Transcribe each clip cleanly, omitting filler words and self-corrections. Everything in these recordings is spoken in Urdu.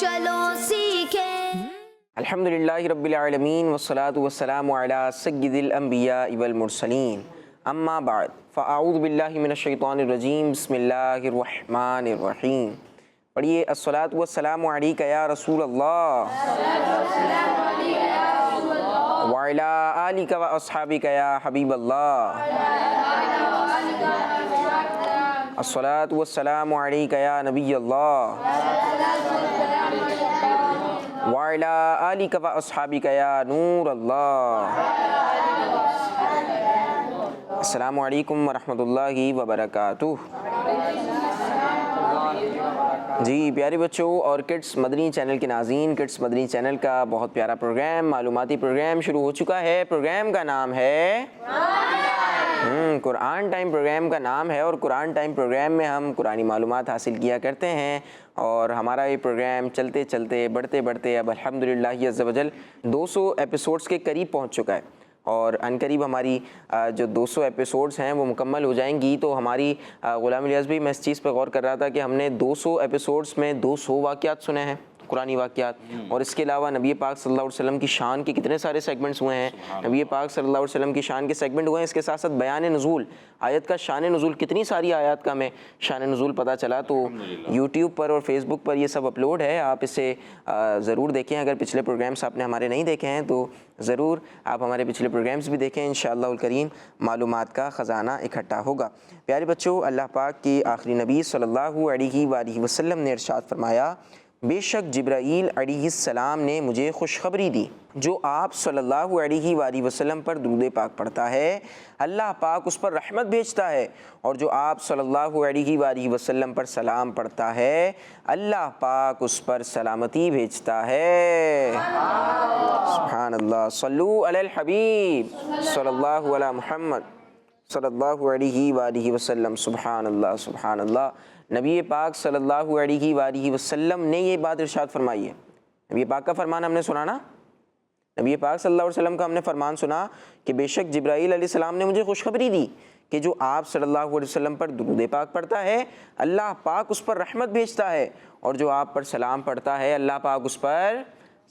چلو سیکھیں۔ الحمدللہ رب العالمین والصلاة والسلام علی سید الانبیاء والمرسلین، اما بعد فاعوذ باللہ من الشیطان الرجیم، بسم اللہ الرحمن الرحیم۔ پڑھیے الصلاۃ والسلام علیک یا رسول اللہ وعلی آلک و اصحابک یا حبیب اللہ۔ الصلاۃ والسلام علیک یا نبی اللہ وعلی آلک و اصحابک یا نور اللہ۔ السلام علیکم ورحمۃ اللہ وبرکاتہ۔ جی پیارے بچوں اور کڈس مدنی چینل کے ناظرین، کڈس مدنی چینل کا بہت پیارا پروگرام، معلوماتی پروگرام شروع ہو چکا ہے۔ پروگرام کا نام ہے قرآن ٹائم، پروگرام کا نام ہے، اور قرآن ٹائم پروگرام میں ہم قرآنی معلومات حاصل کیا کرتے ہیں، اور ہمارا یہ پروگرام چلتے چلتے بڑھتے بڑھتے اب الحمدللہ عز وجل 200 ایپیسوڈز کے قریب پہنچ چکا ہے، اور ان قریب ہماری جو 200 ایپیسوڈز ہیں وہ مکمل ہو جائیں گی۔ تو ہماری غلام الیاس بھی میں اس چیز پہ غور کر رہا تھا کہ ہم نے 200 ایپیسوڈز میں 200 واقعات سنے ہیں، قرآنی واقعات، اور اس کے علاوہ نبی پاک صلی اللہ علیہ وسلم کی شان کے کتنے سارے سیگمنٹس ہوئے ہیں، نبی پاک صلی اللہ علیہ وسلم کی شان کے سیگمنٹ ہوئے ہیں۔ اس کے ساتھ ساتھ بیان نزول، آیت کا شان نزول، کتنی ساری آیات کا ہمیں شان نزول پتہ چلا۔ تو یوٹیوب پر اور فیس بک پر یہ سب اپلوڈ ہے، آپ اسے ضرور دیکھیں۔ اگر پچھلے پروگرامس آپ نے ہمارے نہیں دیکھے ہیں تو ضرور آپ ہمارے پچھلے پروگرامس بھی دیکھیں، انشاءاللہ الکریم معلومات کا خزانہ اکٹھا ہوگا۔ پیارے بچوں، اللہ پاک کی آخری نبی صلی اللہ علیہ وآلہ وسلم نے ارشاد فرمایا، بے شک جبرائیل علیہ السلام نے مجھے خوشخبری دی، جو آپ صلی اللہ علیہ وآلہ وسلم پر درود پاک پڑھتا ہے اللہ پاک اس پر رحمت بھیجتا ہے، اور جو آپ صلی اللہ علیہ وآلہ وسلم پر سلام پڑھتا ہے اللہ پاک اس پر سلامتی بھیجتا ہے۔ سبحان اللہ، صلو علی الحبیب صلی اللہ علی محمد صلی اللہ علیہ وآلہ وسلم۔ سبحان اللہ سبحان اللہ۔ نبی پاک صلی اللہ علیہ وآلہ وسلم نے یہ بات ارشاد فرمائی ہے۔ نبی پاک کا فرمان ہم نے سنا نا، نبی پاک صلی اللہ علیہ وسلم کا ہم نے فرمان سنا کہ بے شک جبرائیل علیہ السلام نے مجھے خوشخبری دی کہ جو آپ صلی اللہ علیہ وسلم پر درود پاک پڑھتا ہے اللہ پاک اس پر رحمت بھیجتا ہے، اور جو آپ پر سلام پڑھتا ہے اللہ پاک اس پر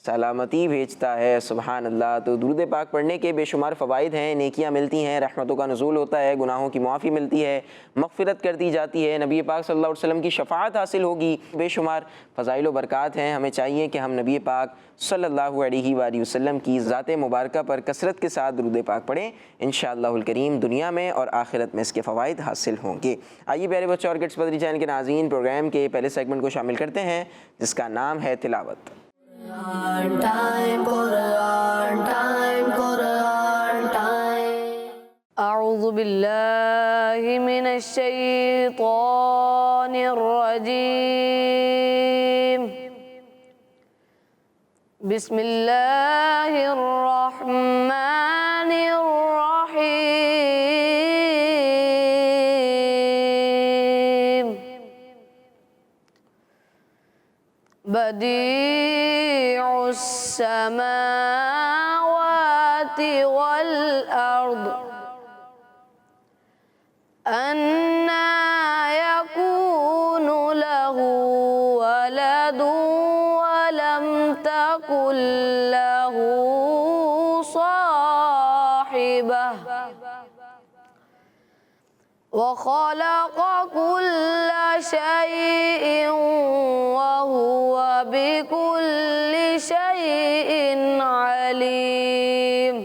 سلامتی بھیجتا ہے۔ سبحان اللہ۔ تو درود پاک پڑھنے کے بے شمار فوائد ہیں، نیکیاں ملتی ہیں، رحمتوں کا نزول ہوتا ہے، گناہوں کی معافی ملتی ہے، مغفرت کر دی جاتی ہے، نبی پاک صلی اللہ علیہ وسلم کی شفاعت حاصل ہوگی، بے شمار فضائل و برکات ہیں۔ ہمیں چاہیے کہ ہم نبی پاک صلی اللہ علیہ وآلہ وسلم کی ذات مبارکہ پر کثرت کے ساتھ درود پاک پڑھیں، انشاءاللہ الکریم دنیا میں اور آخرت میں اس کے فوائد حاصل ہوں گے۔ آئیے پیارے بچوں اور کڈس مدنی چینل کے ناظرین، پروگرام کے پہلے سیگمنٹ کو شامل کرتے ہیں جس کا نام ہے تلاوت۔ قرآن ٹائم، قرآن ٹائم، قرآن ٹائم۔ اعوذ باللہ من الشیطان الرجیم، بسم اللہ الرحمن الرحیم۔ بدیع السماوات والأرض، أنى يكون له ولد ولم تكن له صاحبة، وخلق كل شيء وهو بكل شيء عليم۔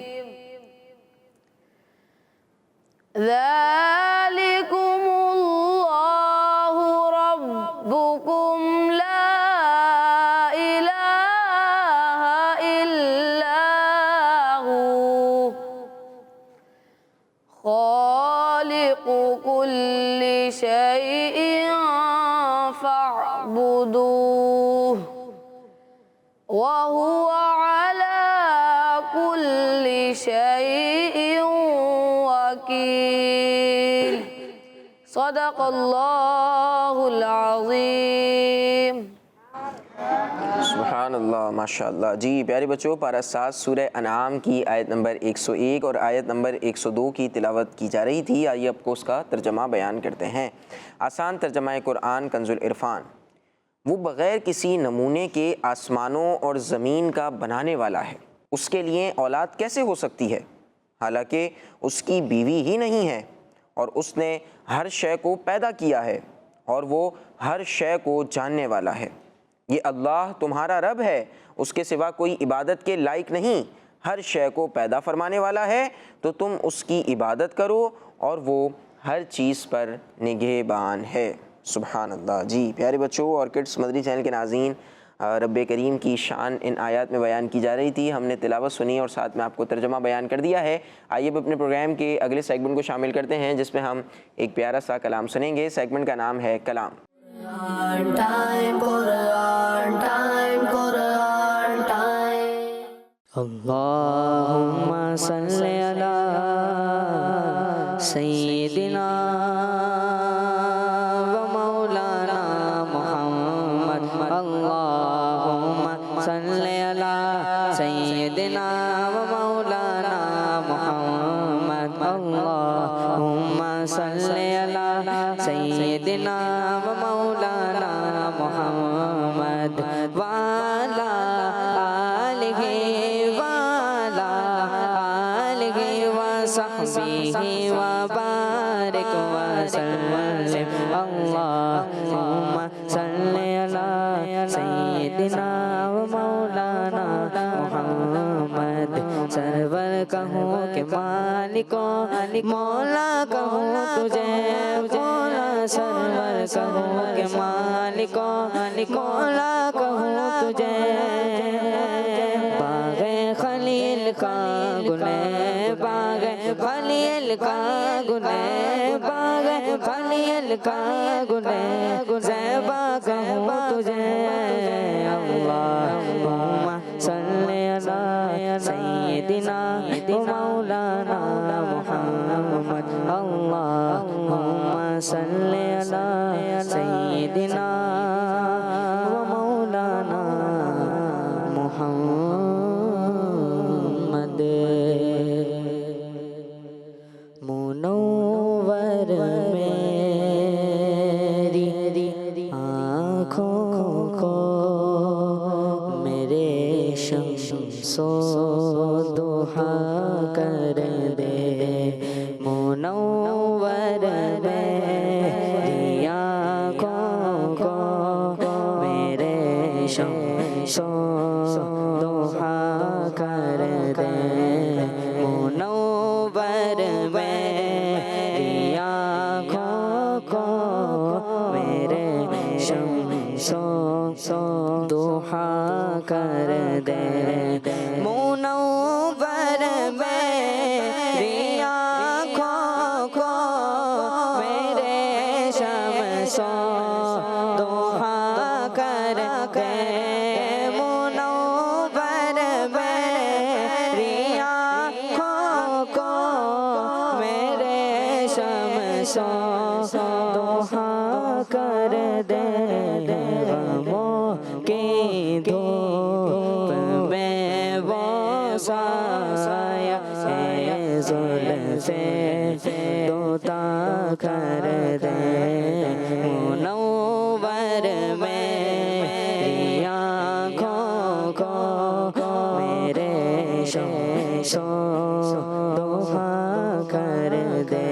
ذلكم الله ربكم لا إله إلا هو، خالق كل شيء فاعبدوه، وهو على كل شيء وكيل۔ صدق اللہ العظیم۔ سبحان اللہ، ماشاءاللہ۔ جی پیارے بچوں، پارہ 7 سورہ انعام کی آیت نمبر 101 اور آیت نمبر 102 کی تلاوت کی جا رہی تھی۔ آئیے آپ کو اس کا ترجمہ بیان کرتے ہیں۔ آسان ترجمہ قرآن کنز العرفان۔ وہ بغیر کسی نمونے کے آسمانوں اور زمین کا بنانے والا ہے، اس کے لیے اولاد کیسے ہو سکتی ہے حالانکہ اس کی بیوی ہی نہیں ہے، اور اس نے ہر شے کو پیدا کیا ہے اور وہ ہر شے کو جاننے والا ہے۔ یہ اللہ تمہارا رب ہے، اس کے سوا کوئی عبادت کے لائق نہیں، ہر شے کو پیدا فرمانے والا ہے، تو تم اس کی عبادت کرو اور وہ ہر چیز پر نگہبان ہے۔ سبحان اللہ۔ جی پیارے بچوں اور کڈس مدری چینل کے ناظرین، رب کریم کی شان ان آیات میں بیان کی جا رہی تھی، ہم نے تلاوت سنی اور ساتھ میں آپ کو ترجمہ بیان کر دیا ہے۔ آئیے اب اپنے پروگرام کے اگلے سیگمنٹ کو شامل کرتے ہیں جس میں ہم ایک پیارا سا کلام سنیں گے۔ سیگمنٹ کا نام ہے کلام۔ Quran time, Quran time, Quran time. اللهم صل على سيدنا ومولانا محمد، اللهم صل على سيدنا ومولانا محمد، اللهم صل على سيدنا ومولانا محمد وعلى آله وصحبه وبارك وسلم۔ اللهم صل على سيدنا ومولانا محمد، سرور کہوں کہ مالکوں مولا کہوں تجھے، مولا سرور کہوں کہ مالکوں مولا کہوں تجھے، باغ خلیل کا گلے، باغ خلیل کا گلے، باغ خلیل کا گلے، زیبا کہوں تجھے۔ اللہم صلی علی سیدنا مولانا محمد، اللہم صلی علی سیدنا مولانا محمد۔ منور میری آنکھوں کو میرے شمس و ضحیٰ کر دے، منور میری آنکھوں کو میرے شمس و ضحیٰ کر دے، منور میری آنکھوں کو میرے شمس و ضحیٰ کر دے، منور میری آنکھوں کو میرے شمس و ضحیٰ کر دے، منور میری آنکھوں کو میرے شمس و ضحیٰ کر دے، غموں کی دھوپ میں وہ سایہ اے زلفِ دوتا کر دے، منور میری آنکھوں کو میرے شمس و ضحیٰ کر دے،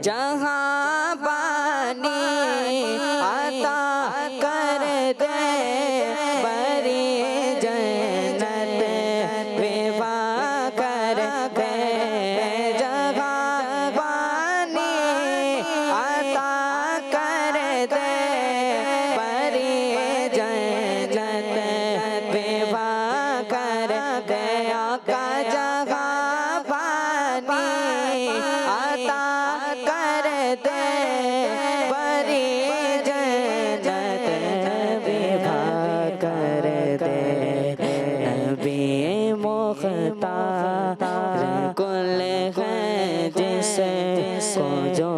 جہاں پانی عطا کر دے، بری جنت وفا کر دے، جہاں پانی عطا کر دے، بری جنت وفا کر دے، آقا جہاں پانی عطا کر دے، بری جنت وفا کر دے، نبی مختار کل ہے جس کو جو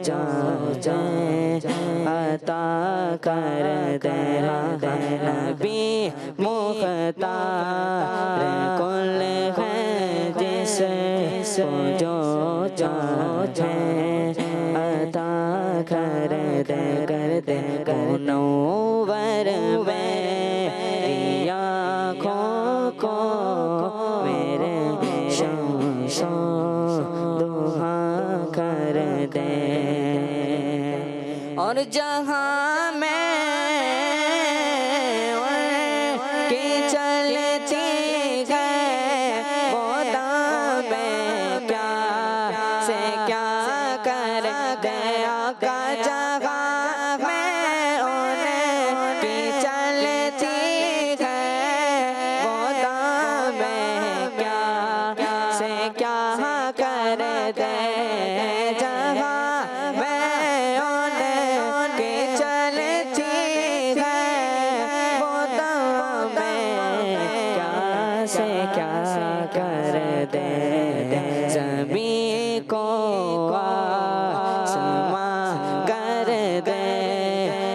چاہے عطا کر دے، نبی مختار کل ہے جس کو جو چاہے عطا کر دے، منور جہاں میں ان کی چلتی ہے وہ دام کیا سے کیا کر دے آقا جہاں میں ان کی چلتی ہے وہ دام کیا سے کیا کر دے جہاں میں ان کی چلتی ہے وہ دام کیا سے کیا کر دے زمین کو آسمان کر دے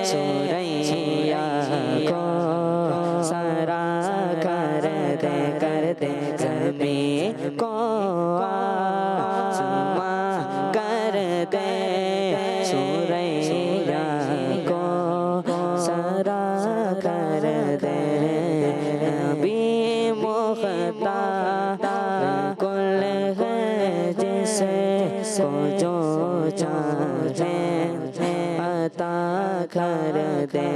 سوریا کو سارا کر دے زمین کو آسمان کر دے سوریا کو سارا کر دے نبی مختار کل ہے جس کو جو چاہے عطا کر دے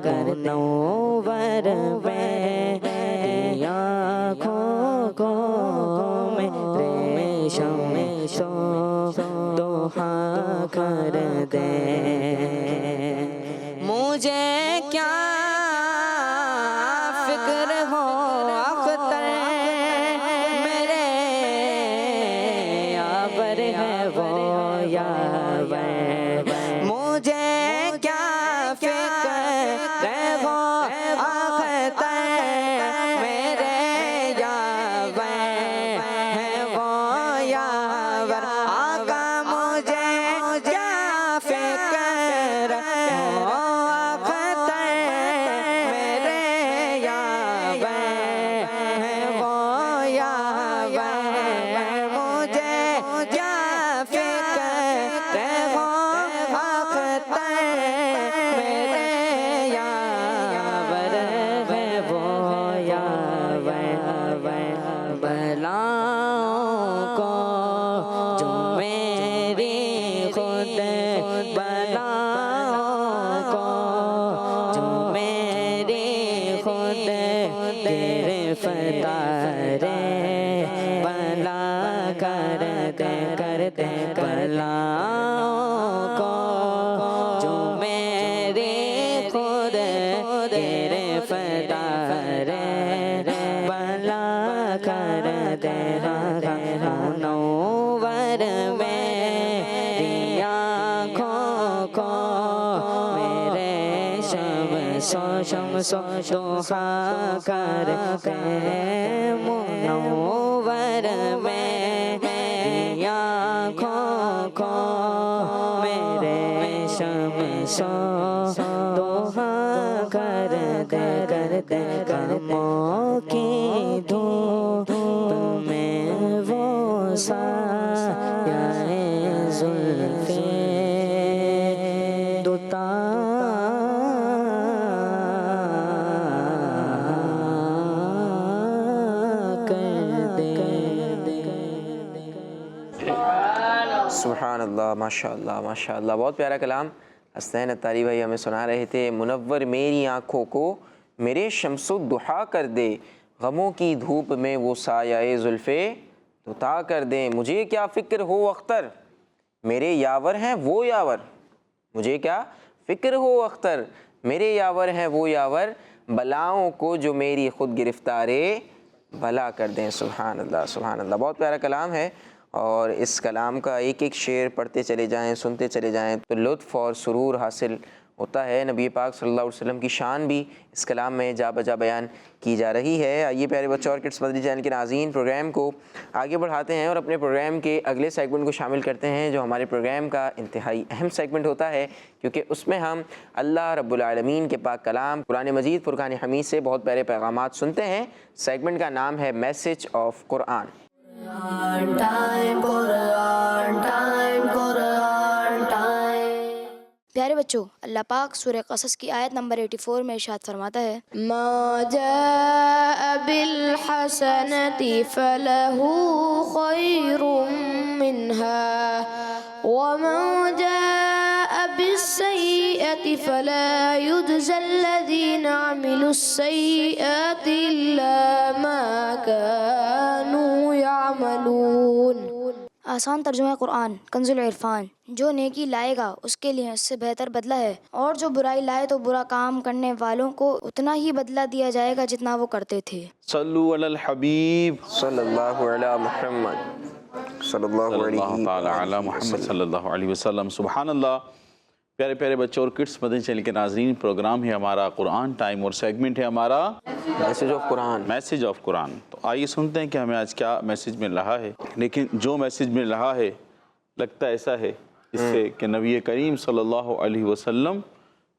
منور میں آنکھوں کو میرے شمشو دوہا کر دے مجھے کیا فکر ہو اختر میرے یاور ہے وہ یاور مجھے کیا فکر ہو اختر میرے یاور ہے وہ یاور آقا مجھے کیا فکر ہو اختر میرے یاور ہے وہ یاور مجھے کیا فکر ہو اختر میرے یاور ہے وہ یاور بلاؤں کو جو میری خود بلاؤں کو جو میری خود گرفتار بلا کر دے بلاؤں کو جو میری خود گرفتار بلا کر دے منور میں آنکھوں کو میرے شمسو دوہا کر دے منور میں آنکھوں کو میرے شمسو دوہا کر دے غموں کی دھوپ میں وہ سایہ زلفیں دوتا سبحان اللہ ماشاء اللہ ماشاء اللہ بہت پیارا کلام حسین اتاری بھائی ہمیں سنا رہے تھے منور میری آنکھوں کو میرے شمس الضحیٰ کر دے غموں کی دھوپ میں وہ سایہ زلفیں دوتا کر دیں مجھے کیا فکر ہو اختر میرے یاور ہیں وہ یاور مجھے کیا فکر ہو اختر میرے یاور ہیں وہ یاور بلاؤں کو جو میری خود گرفتارے بھلا کر دیں سبحان اللہ سبحان اللہ بہت پیارا کلام ہے اور اس کلام کا ایک ایک شعر پڑھتے چلے جائیں سنتے چلے جائیں تو لطف اور سرور حاصل ہوتا ہے نبی پاک صلی اللہ علیہ وسلم کی شان بھی اس کلام میں جا بجا بیان کی جا رہی ہے آئیے پیارے بچوں اور کڈس مدنی چینل کے ناظرین پروگرام کو آگے بڑھاتے ہیں اور اپنے پروگرام کے اگلے سیگمنٹ کو شامل کرتے ہیں جو ہمارے پروگرام کا انتہائی اہم سیگمنٹ ہوتا ہے کیونکہ اس میں ہم اللہ رب العالمین کے پاک کلام قرآن مجید فرقان حمید سے بہت پیارے پیغامات سنتے ہیں سیگمنٹ کا نام ہے message of Quran Quran time, Quran time, Quran time. پیارے بچوں اللہ پاک سورہ قصص کی آیت نمبر 84 میں ارشاد فرماتا ہے ما جاء بالحسنة فله خير منها ومن جاء بالسيئة السيئة فلا يجزى الذين عملوا السيئات إلا ما كانوا يعملون۔ آسان ترجمہ قرآن کنز العرفان۔ جو نیکی لائے گا اس کے لیے اس سے بہتر بدلہ ہے، اور جو برائی لائے تو برا کام کرنے والوں کو اتنا ہی بدلہ دیا جائے گا جتنا وہ کرتے تھے۔ صلو علی الحبیب صلی اللہ علی محمد صلی اللہ تعالی علی محمد صلی اللہ علیہ وسلم۔ سبحان اللہ۔ پیارے پیارے بچوں اور کڈس مدنی چینل کے ناظرین، پروگرام ہے ہمارا قرآن ٹائم اور سیگمنٹ ہے ہمارا میسج آف قرآن۔ میسج آف قرآن۔ تو آئیے سنتے ہیں کہ ہمیں آج کیا میسج مل رہا ہے۔ لیکن جو میسج مل رہا ہے لگتا ایسا ہے اس سے کہ نبی کریم صلی اللہ علیہ وسلم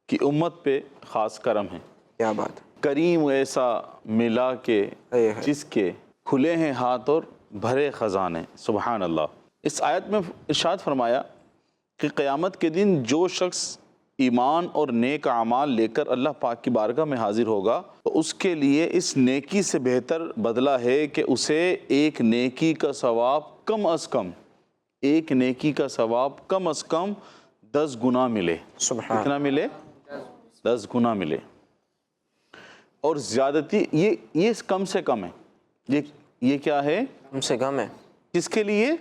کی امت پہ خاص کرم ہے۔ کیا بات۔ کریم ایسا ملا کہ جس کے کھلے ہیں ہاتھ اور بھرے خزانے۔ سبحان اللہ۔ اس آیت میں ارشاد فرمایا کہ قیامت کے دن جو شخص ایمان اور نیک اعمال لے کر اللہ پاک کی بارگاہ میں حاضر ہوگا تو اس کے لیے اس نیکی سے بہتر بدلہ ہے کہ اسے ایک نیکی کا ثواب کم از کم 10 گنا ملے۔ سبحان۔ کتنا ملے؟ 10 گنا ملے۔ اور زیادتی یہ کم سے کم ہے۔ یہ کیا ہے؟ کم سے کم ہے۔ کس کے لیے؟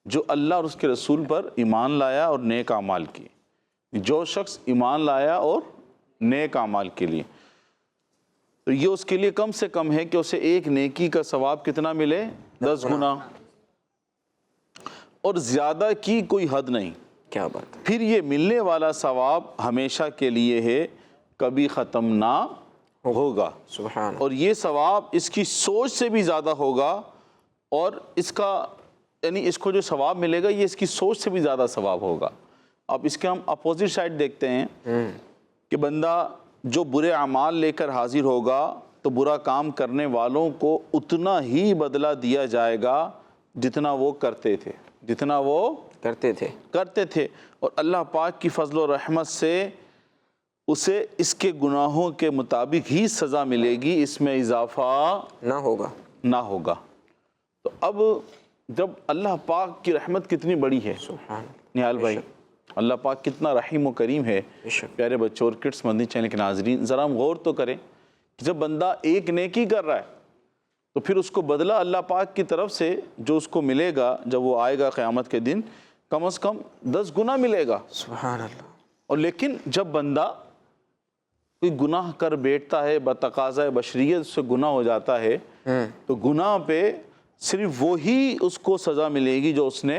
جو اللہ اور اس کے رسول پر ایمان لایا اور نیک اعمال کیے۔ جو شخص ایمان لایا اور نیک اعمال کے لیے، تو یہ اس کے لیے کم سے کم ہے کہ اسے ایک نیکی کا ثواب کتنا ملے؟ 10 گنا، اور زیادہ کی کوئی حد نہیں۔ کیا بات۔ پھر یہ ملنے والا ثواب ہمیشہ کے لیے ہے، کبھی ختم نہ ہوگا۔ سبحان۔ اور یہ ثواب اس کی سوچ سے بھی زیادہ ہوگا، اور اس کا یعنی اس کو جو ثواب ملے گا یہ اس کی سوچ سے بھی زیادہ ثواب ہوگا۔ اب اس کے ہم اپوزٹ سائڈ دیکھتے ہیں کہ بندہ جو برے اعمال لے کر حاضر ہوگا تو برا کام کرنے والوں کو اتنا ہی بدلہ دیا جائے گا جتنا وہ کرتے تھے، اور اللہ پاک کی فضل و رحمت سے اسے اس کے گناہوں کے مطابق ہی سزا ملے گی، اس میں اضافہ نہ ہوگا۔ تو اب جب اللہ پاک کی رحمت کتنی بڑی ہے، نہال بھائی، اللہ پاک کتنا رحیم و کریم ہے۔ پیارے بچوں اور کڈس مدنی چینل کے ناظرین، ذرا ہم غور تو کریں کہ جب بندہ ایک نیکی کر رہا ہے تو پھر اس کو بدلہ اللہ پاک کی طرف سے جو اس کو ملے گا جب وہ آئے گا قیامت کے دن، کم از کم 10 گنا ملے گا۔ سبحان اللہ۔ اور لیکن جب بندہ کوئی گناہ کر بیٹھتا ہے، بتقاضۂ بشریت سے گناہ ہو جاتا ہے، تو گناہ پہ صرف وہی اس کو سزا ملے گی جو اس نے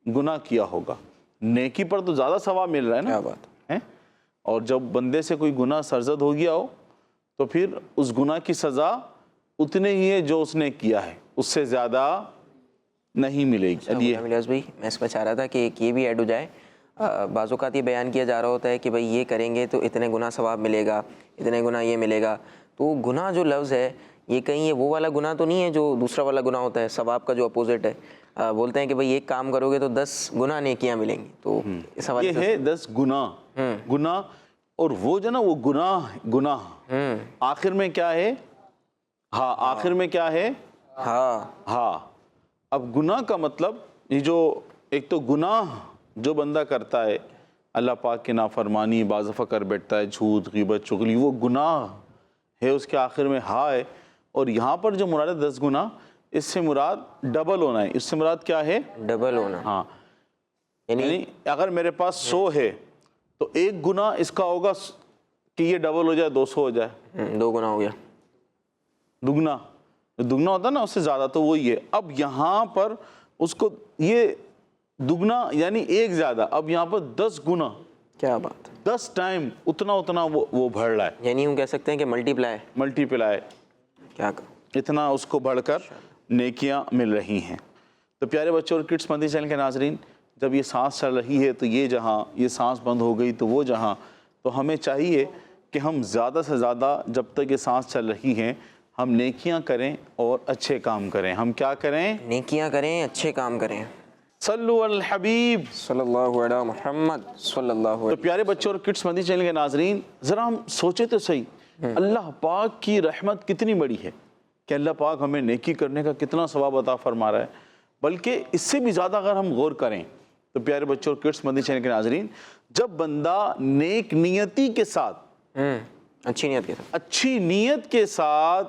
گناہ کیا ہوگا۔ نیکی پر تو زیادہ ثواب مل رہا ہے نا۔ کیا بات ہے۔ اور جب بندے سے کوئی گناہ سرزد ہو گیا ہو تو پھر اس گناہ کی سزا اتنے ہی ہے جو اس نے کیا ہے، اس سے زیادہ نہیں ملے گی۔ الیاس بھائی، میں اس میں چاہ رہا تھا کہ ایک یہ بھی ایڈ ہو جائے۔ بعض اوقات یہ بیان کیا جا رہا ہوتا ہے کہ بھائی یہ کریں گے تو اتنے گنا ثواب ملے گا، اتنے گنا یہ ملے گا۔ تو گناہ جو لفظ ہے یہ کہیں یہ وہ والا گناہ تو نہیں ہے جو دوسرا والا گناہ ہوتا ہے، ثواب کا جو اپوزٹ ہے؟ بولتے ہیں کہ بھائی ایک کام کرو گے تو 10 گنا نیکیاں ملیں گی، تو اس حوالے یہ ہے 10 گناہ، اور وہ جو نا وہ گناہ آخر میں کیا ہے؟ آخر میں کیا ہے؟ اب گناہ کا مطلب یہ جو ایک تو گناہ جو بندہ کرتا ہے، اللہ پاک کی نافرمانی بعض دفعہ کر بیٹھتا ہے، جھوٹ غیبت چغلی، وہ گناہ ہے، اس کے آخر میں ہے۔ اور یہاں پر جو مراد ہے 10 گنا، اس سے مراد ڈبل ہونا ہے۔ اس سے مراد کیا ہے؟ ڈبل ہونا۔ یعنی اگر میرے پاس 100 ہے تو ایک گناہ اس کا ہوگا کہ یہ ڈبل ہو جائے، 200 ہو جائے، 2 گنا ہو گیا۔ دگنا ہوتا نا اس سے زیادہ، تو وہی ہے۔ اب یہاں پر اس کو یہ دگنا یعنی ایک زیادہ، اب یہاں پر 10 گنا۔ کیا بات۔ 10 ٹائم اتنا وہ بڑھ رہا ہے، یعنی ہم کہہ سکتے ہیں کہ ملٹی پلائی کیا اتنا اس کو بڑھ کر نیکیاں مل رہی ہیں۔ تو پیارے بچوں اور کڈس مدنی چینل کے ناظرین، جب یہ سانس چل رہی ہے تو یہ جہاں، یہ سانس بند ہو گئی تو وہ جہاں، تو ہمیں چاہیے کہ ہم زیادہ سے زیادہ جب تک یہ سانس چل رہی ہیں ہم نیکیاں کریں اور اچھے کام کریں۔ ہم کیا کریں؟ نیکیاں کریں، اچھے کام کریں۔ صلو علی الحبیب صلی اللہ علی محمد صلی اللہ علیہ۔ تو پیارے بچوں اور کڈس مدنی چینل کے ناظرین، ذرا ہم سوچے تو صحیح، اللہ پاک کی رحمت کتنی بڑی ہے کہ اللہ پاک ہمیں نیکی کرنے کا کتنا ثواب عطا فرما رہا ہے۔ بلکہ اس سے بھی زیادہ اگر ہم غور کریں تو پیارے بچوں اور کڈس مدنی چینل کے ناظرین، جب بندہ نیک نیتی کے ساتھ اچھی نیت کے ساتھ، اچھی نیت کے ساتھ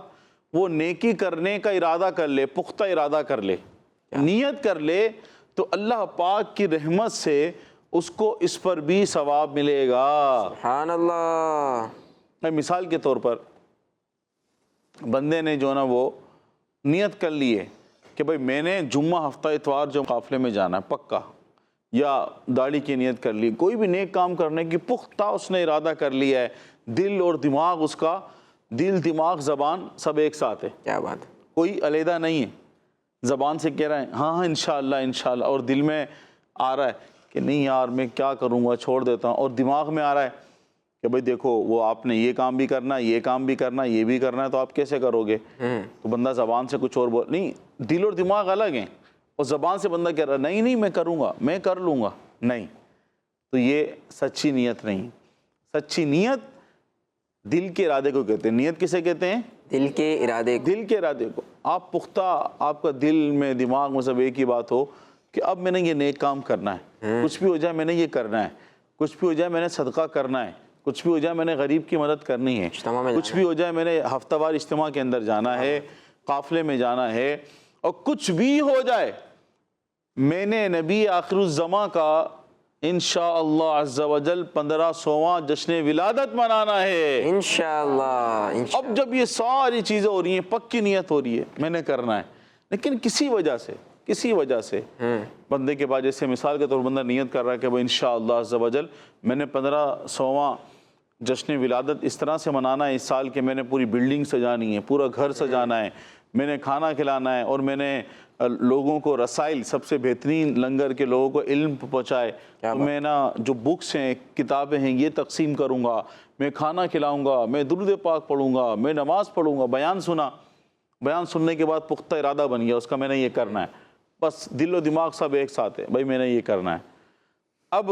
وہ نیکی کرنے کا ارادہ کر لے، پختہ ارادہ کر لے، نیت کر لے، تو اللہ پاک کی رحمت سے اس کو اس پر بھی ثواب ملے گا۔ سبحان اللہ۔ مثال کے طور پر بندے نے جو نا وہ نیت کر لی ہے کہ بھئی میں نے جمعہ ہفتہ اتوار جو قافلے میں جانا ہے پکا، یا داڑھی کی نیت کر لی، کوئی بھی نیک کام کرنے کی پختہ اس نے ارادہ کر لیا ہے، دل اور دماغ اس کا، دل دماغ زبان سب ایک ساتھ ہے، کیا بات ہے، کوئی علیحدہ نہیں ہے، زبان سے کہہ رہے ہیں ہاں ہاں انشاءاللہ انشاءاللہ، اور دل میں آ رہا ہے کہ نہیں یار میں کیا کروں گا، چھوڑ دیتا ہوں، اور دماغ میں آ رہا ہے کہ بھئی دیکھو وہ آپ نے یہ کام بھی کرنا ہے، یہ کام بھی کرنا ہے، یہ بھی کرنا ہے، تو آپ کیسے کرو گے؟ تو بندہ زبان سے کچھ اور بول، نہیں، دل اور دماغ الگ ہیں، اور زبان سے بندہ کہہ رہا ہے نہیں نہیں میں کروں گا، میں کر لوں گا، نہیں، تو یہ سچی نیت نہیں۔ سچی نیت دل کے ارادے کو کہتے ہیں۔ نیت کسے کہتے ہیں؟ دل کے ارادے کو۔ دل کے ارادے کو۔ آپ پختہ، آپ کا دل میں دماغ میں سب ایک ہی بات ہو کہ اب میں نے یہ نیک کام کرنا ہے، کچھ بھی ہو جائے میں نے یہ کرنا ہے، کچھ بھی ہو جائے میں نے صدقہ کرنا ہے، کچھ بھی ہو جائے میں نے غریب کی مدد کرنی ہے، کچھ بھی ہو جائے میں نے ہفتہ وار اجتماع کے اندر جانا ہے، قافلے میں جانا ہے، اور کچھ بھی ہو جائے میں نے نبی آخر الزماں کا انشاءاللہ عز و جل 1500واں جشن ولادت منانا ہے۔ انشاءاللہ۔ اب جب یہ ساری چیزیں ہو رہی ہیں، پکی نیت ہو رہی ہے میں نے کرنا ہے، لیکن کسی وجہ سے بندے کے بعد، جیسے مثال کے طور پر بندہ نیت کر رہا ہے کہ بھئی انشاءاللہ عز و جل میں نے 1500واں جشن ولادت اس طرح سے منانا ہے اس سال کہ میں نے پوری بلڈنگ سجانی ہے، پورا گھر سجانا ہے، میں نے کھانا کھلانا ہے، اور میں نے لوگوں کو رسائل، سب سے بہترین لنگر کے لوگوں کو علم پہنچائے، میں نا جو بکس ہیں، کتابیں ہیں، یہ تقسیم کروں گا، میں کھانا کھلاؤں گا، میں درود پاک پڑھوں گا، میں نماز پڑھوں گا، بیان سنا، بیان سننے کے بعد پختہ ارادہ بن گیا اس کا، میں نے یہ کرنا ہے، بس دل و دماغ سب ایک ساتھ ہے، بھائی میں نے یہ کرنا ہے۔ اب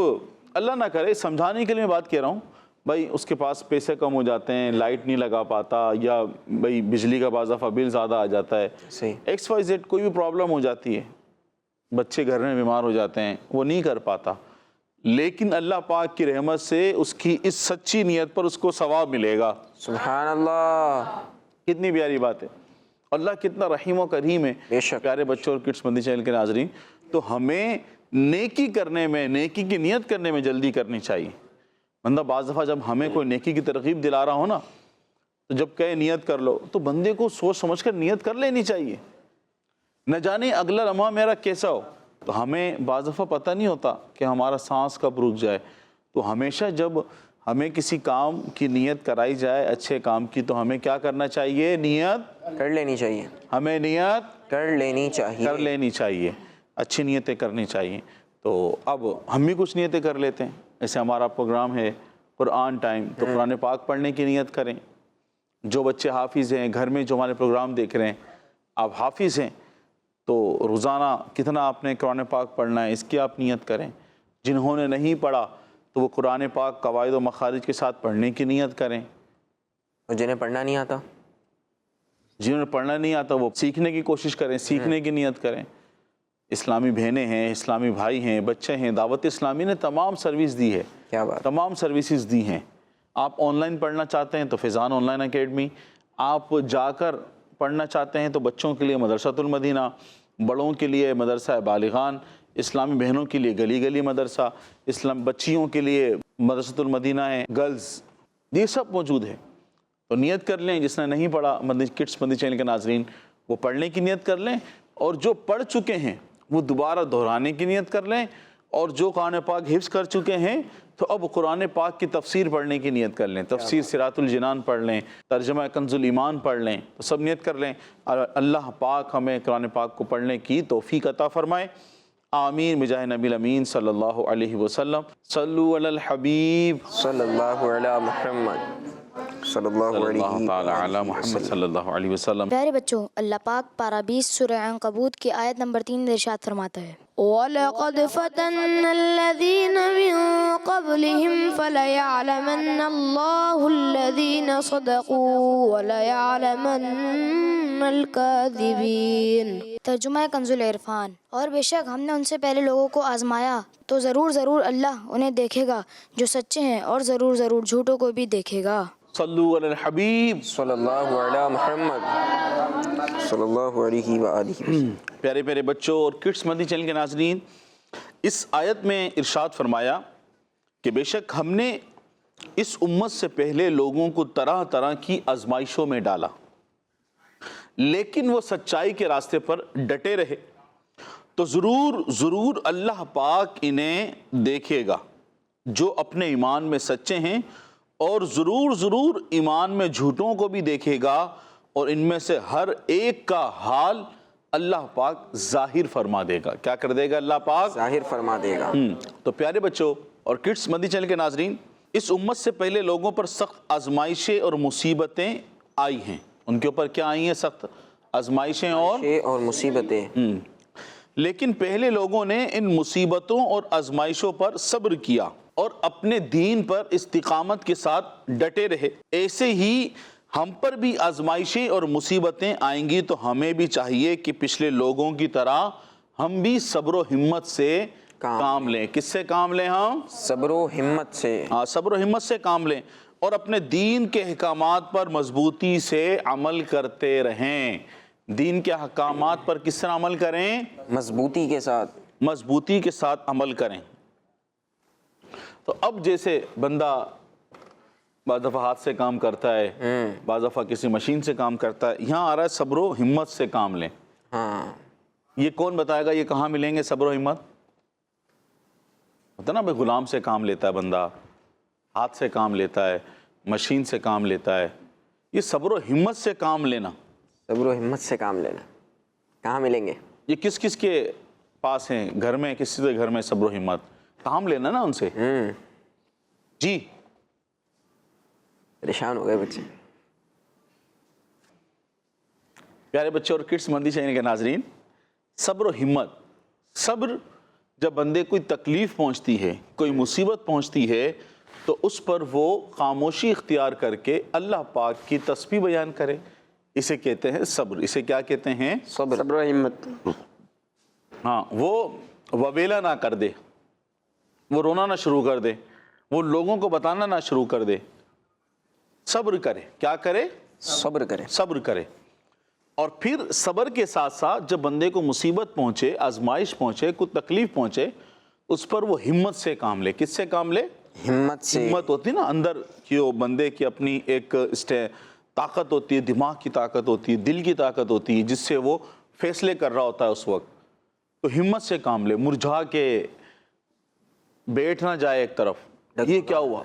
اللہ نہ کرے، سمجھانے کے لیے میں بات کہہ رہا ہوں، بھائی اس کے پاس پیسے کم ہو جاتے ہیں، لائٹ نہیں لگا پاتا، یا بھائی بجلی کا بعض دفعہ بل زیادہ آ جاتا ہے، ایکس وائی زیڈ کوئی بھی پرابلم ہو جاتی ہے، بچے گھر میں بیمار ہو جاتے ہیں، وہ نہیں کر پاتا، لیکن اللہ پاک کی رحمت سے اس کی اس سچی نیت پر اس کو ثواب ملے گا۔ سبحان اللہ، کتنی پیاری بات ہے، اللہ کتنا رحیم و کریم ہے۔ بے شک۔ پیارے بچوں اور کڈس مدنی چینل کے ناظرین، تو ہمیں نیکی کرنے میں، نیکی کی نیت کرنے میں جلدی کرنی چاہیے۔ بندہ بعض دفعہ جب ہمیں کوئی نیکی کی ترغیب دلا رہا ہو نا، تو جب کہے نیت کر لو، تو بندے کو سوچ سمجھ کر نیت کر لینی چاہیے، نہ جانے اگلا لمحہ میرا کیسا ہو۔ تو ہمیں بعض دفعہ پتہ نہیں ہوتا کہ ہمارا سانس کب رک جائے، تو ہمیشہ جب ہمیں کسی کام کی نیت کرائی جائے، اچھے کام کی، تو ہمیں کیا کرنا چاہیے؟ نیت کر لینی چاہیے، ہمیں نیت کر لینی چاہیے، اچھی نیتیں کرنی چاہیے۔ تو اب ہم بھی کچھ نیتیں کر لیتے ہیں، ایسے ہمارا پروگرام ہے قرآن ٹائم، تو قرآن پاک پڑھنے کی نیت کریں۔ جو بچے حافظ ہیں، گھر میں جو ہمارے پروگرام دیکھ رہے ہیں، آپ حافظ ہیں تو روزانہ کتنا آپ نے قرآن پاک پڑھنا ہے، اس کی آپ نیت کریں۔ جنہوں نے نہیں پڑھا تو وہ قرآن پاک قواعد و مخارج کے ساتھ پڑھنے کی نیت کریں۔ اور جنہیں پڑھنا نہیں آتا، جنہوں نے پڑھنا نہیں آتا وہ سیکھنے کی کوشش کریں، سیکھنے کی نیت کریں۔ اسلامی بہنیں ہیں، اسلامی بھائی ہیں، بچے ہیں، دعوت اسلامی نے تمام سروس دی ہے، کیا بات، تمام سروسز دی ہیں۔ آپ آن لائن پڑھنا چاہتے ہیں تو فیضان آن لائن اکیڈمی، آپ جا کر پڑھنا چاہتے ہیں تو بچوں کے لیے مدرسۃ المدینہ، بڑوں کے لیے مدرسہ بالغان، اسلامی بہنوں کے لیے گلی گلی مدرسہ، بچیوں کے لیے مدرسۃ المدینہ ہے، گرلز، یہ سب موجود ہے۔ تو نیت کر لیں، جس نے نہیں پڑھا مدنی کڈس مدنی چینل کے ناظرین، وہ پڑھنے کی نیت کر لیں، اور جو پڑھ چکے ہیں وہ دوبارہ دہرانے کی نیت کر لیں، اور جو قرآن پاک حفظ کر چکے ہیں تو اب قرآن پاک کی تفسیر پڑھنے کی نیت کر لیں، تفسیر صراط الجنان پڑھ لیں، ترجمہ کنز الایمان پڑھ لیں، تو سب نیت کر لیں۔ اللہ پاک ہمیں قرآن پاک کو پڑھنے کی توفیق عطا فرمائے، آمین بجاہ نبی الامین صلی اللہ علیہ وسلم۔ صلو علی الحبیب صلی اللہ علی محمد صلی اللہ تعالی علی محمد صلی اللہ علیہ وسلم۔ پیارے بچوں، اللہ پاک پارہ 20 سورہ عنکبوت کی آیت نمبر 3 ارشاد فرماتا ہے، وَلَقَدْ فَتَنَّا الَّذِينَ مِن قَبْلِهِمْ فَلَيَعْلَمَنَّ اللَّهُ الذين صدقوا وليعلمن الكاذبين. ترجمہ کنز العرفان. اور بے شک ہم نے ان سے پہلے لوگوں کو آزمایا تو ضرور ضرور اللہ انہیں دیکھے گا جو سچے ہیں اور ضرور ضرور جھوٹوں کو بھی دیکھے گا. صلو علی الحبیب صلی اللہ علی محمد صلی اللہ علیہ وآلہ وسلم. پیارے پیارے بچوں اور کڈس مدنی چینل کے ناظرین، اس آیت میں ارشاد فرمایا کہ بے شک ہم نے اس امت سے پہلے لوگوں کو طرح طرح کی آزمائشوں میں ڈالا، لیکن وہ سچائی کے راستے پر ڈٹے رہے تو ضرور ضرور اللہ پاک انہیں دیکھے گا جو اپنے ایمان میں سچے ہیں، اور ضرور ضرور ایمان میں جھوٹوں کو بھی دیکھے گا، اور ان میں سے ہر ایک کا حال اللہ پاک ظاہر فرما دے گا. کیا کر دے گا اللہ پاک؟ ظاہر فرما دے گا. تو پیارے بچوں اور کڈس مدنی چینل کے ناظرین، اس امت سے پہلے لوگوں پر سخت آزمائشیں اور مصیبتیں آئی ہیں. ان کے اوپر کیا آئی ہیں؟ سخت آزمائشیں اور مصیبتیں. لیکن پہلے لوگوں نے ان مصیبتوں اور آزمائشوں پر صبر کیا اور اپنے دین پر استقامت کے ساتھ ڈٹے رہے. ایسے ہی ہم پر بھی آزمائشیں اور مصیبتیں آئیں گی تو ہمیں بھی چاہیے کہ پچھلے لوگوں کی طرح ہم بھی صبر و ہمت سے کام لیں. کس سے کام لیں؟ ہم صبر و ہمت سے. صبر و ہمت سے کام لیں اور اپنے دین کے احکامات پر مضبوطی سے عمل کرتے رہیں. دین کے احکامات پر کس طرح عمل کریں؟ مضبوطی کے ساتھ. مضبوطی کے ساتھ عمل کریں. تو اب جیسے بندہ بعض دفعہ ہاتھ سے کام کرتا ہے، بعض دفعہ کسی مشین سے کام کرتا ہے، یہاں آ رہا ہے صبر و ہمت سے کام لیں. یہ کون بتائے گا یہ کہاں ملیں گے صبر و ہمت؟ ہوتا نا بھائی، غلام سے کام لیتا ہے بندہ، ہاتھ سے کام لیتا ہے، مشین سے کام لیتا ہے. یہ صبر و ہمت سے کام لینا، صبر و ہمت سے کام لینا کہاں ملیں گے؟ یہ کس کس کے پاس ہیں؟ گھر میں کسی کے گھر میں صبر و ہمت کام لینا نا ان سے. جی پریشان ہو گئے بچے. پیارے بچے اور کڈس مدنی چینل کے ناظرین، صبر و ہمت. صبر، جب بندے کوئی تکلیف پہنچتی ہے، کوئی مصیبت پہنچتی ہے تو اس پر وہ خاموشی اختیار کر کے اللہ پاک کی تسبیح بیان کرے. اسے کہتے ہیں صبر. اسے کیا کہتے ہیں؟ صبر و ہمت. وہ وویلا نہ کر دے، وہ رونا نہ شروع کر دے، وہ لوگوں کو بتانا نہ شروع کر دے. صبر کرے. کیا کرے؟ صبر کرے. صبر کرے. اور پھر صبر کے ساتھ ساتھ جب بندے کو مصیبت پہنچے، آزمائش پہنچے، کوئی تکلیف پہنچے، اس پر وہ ہمت سے کام لے. کس سے کام لے؟ ہمت سے. ہمت ہوتی نا اندر کی، وہ بندے کی اپنی ایک طاقت ہوتی ہے، دماغ کی طاقت ہوتی ہے، دل کی طاقت ہوتی ہے، جس سے وہ فیصلے کر رہا ہوتا ہے اس وقت. تو ہمت سے کام لے، مرجھا کے بیٹھ نہ جائے ایک طرف، یہ کیا ہوا،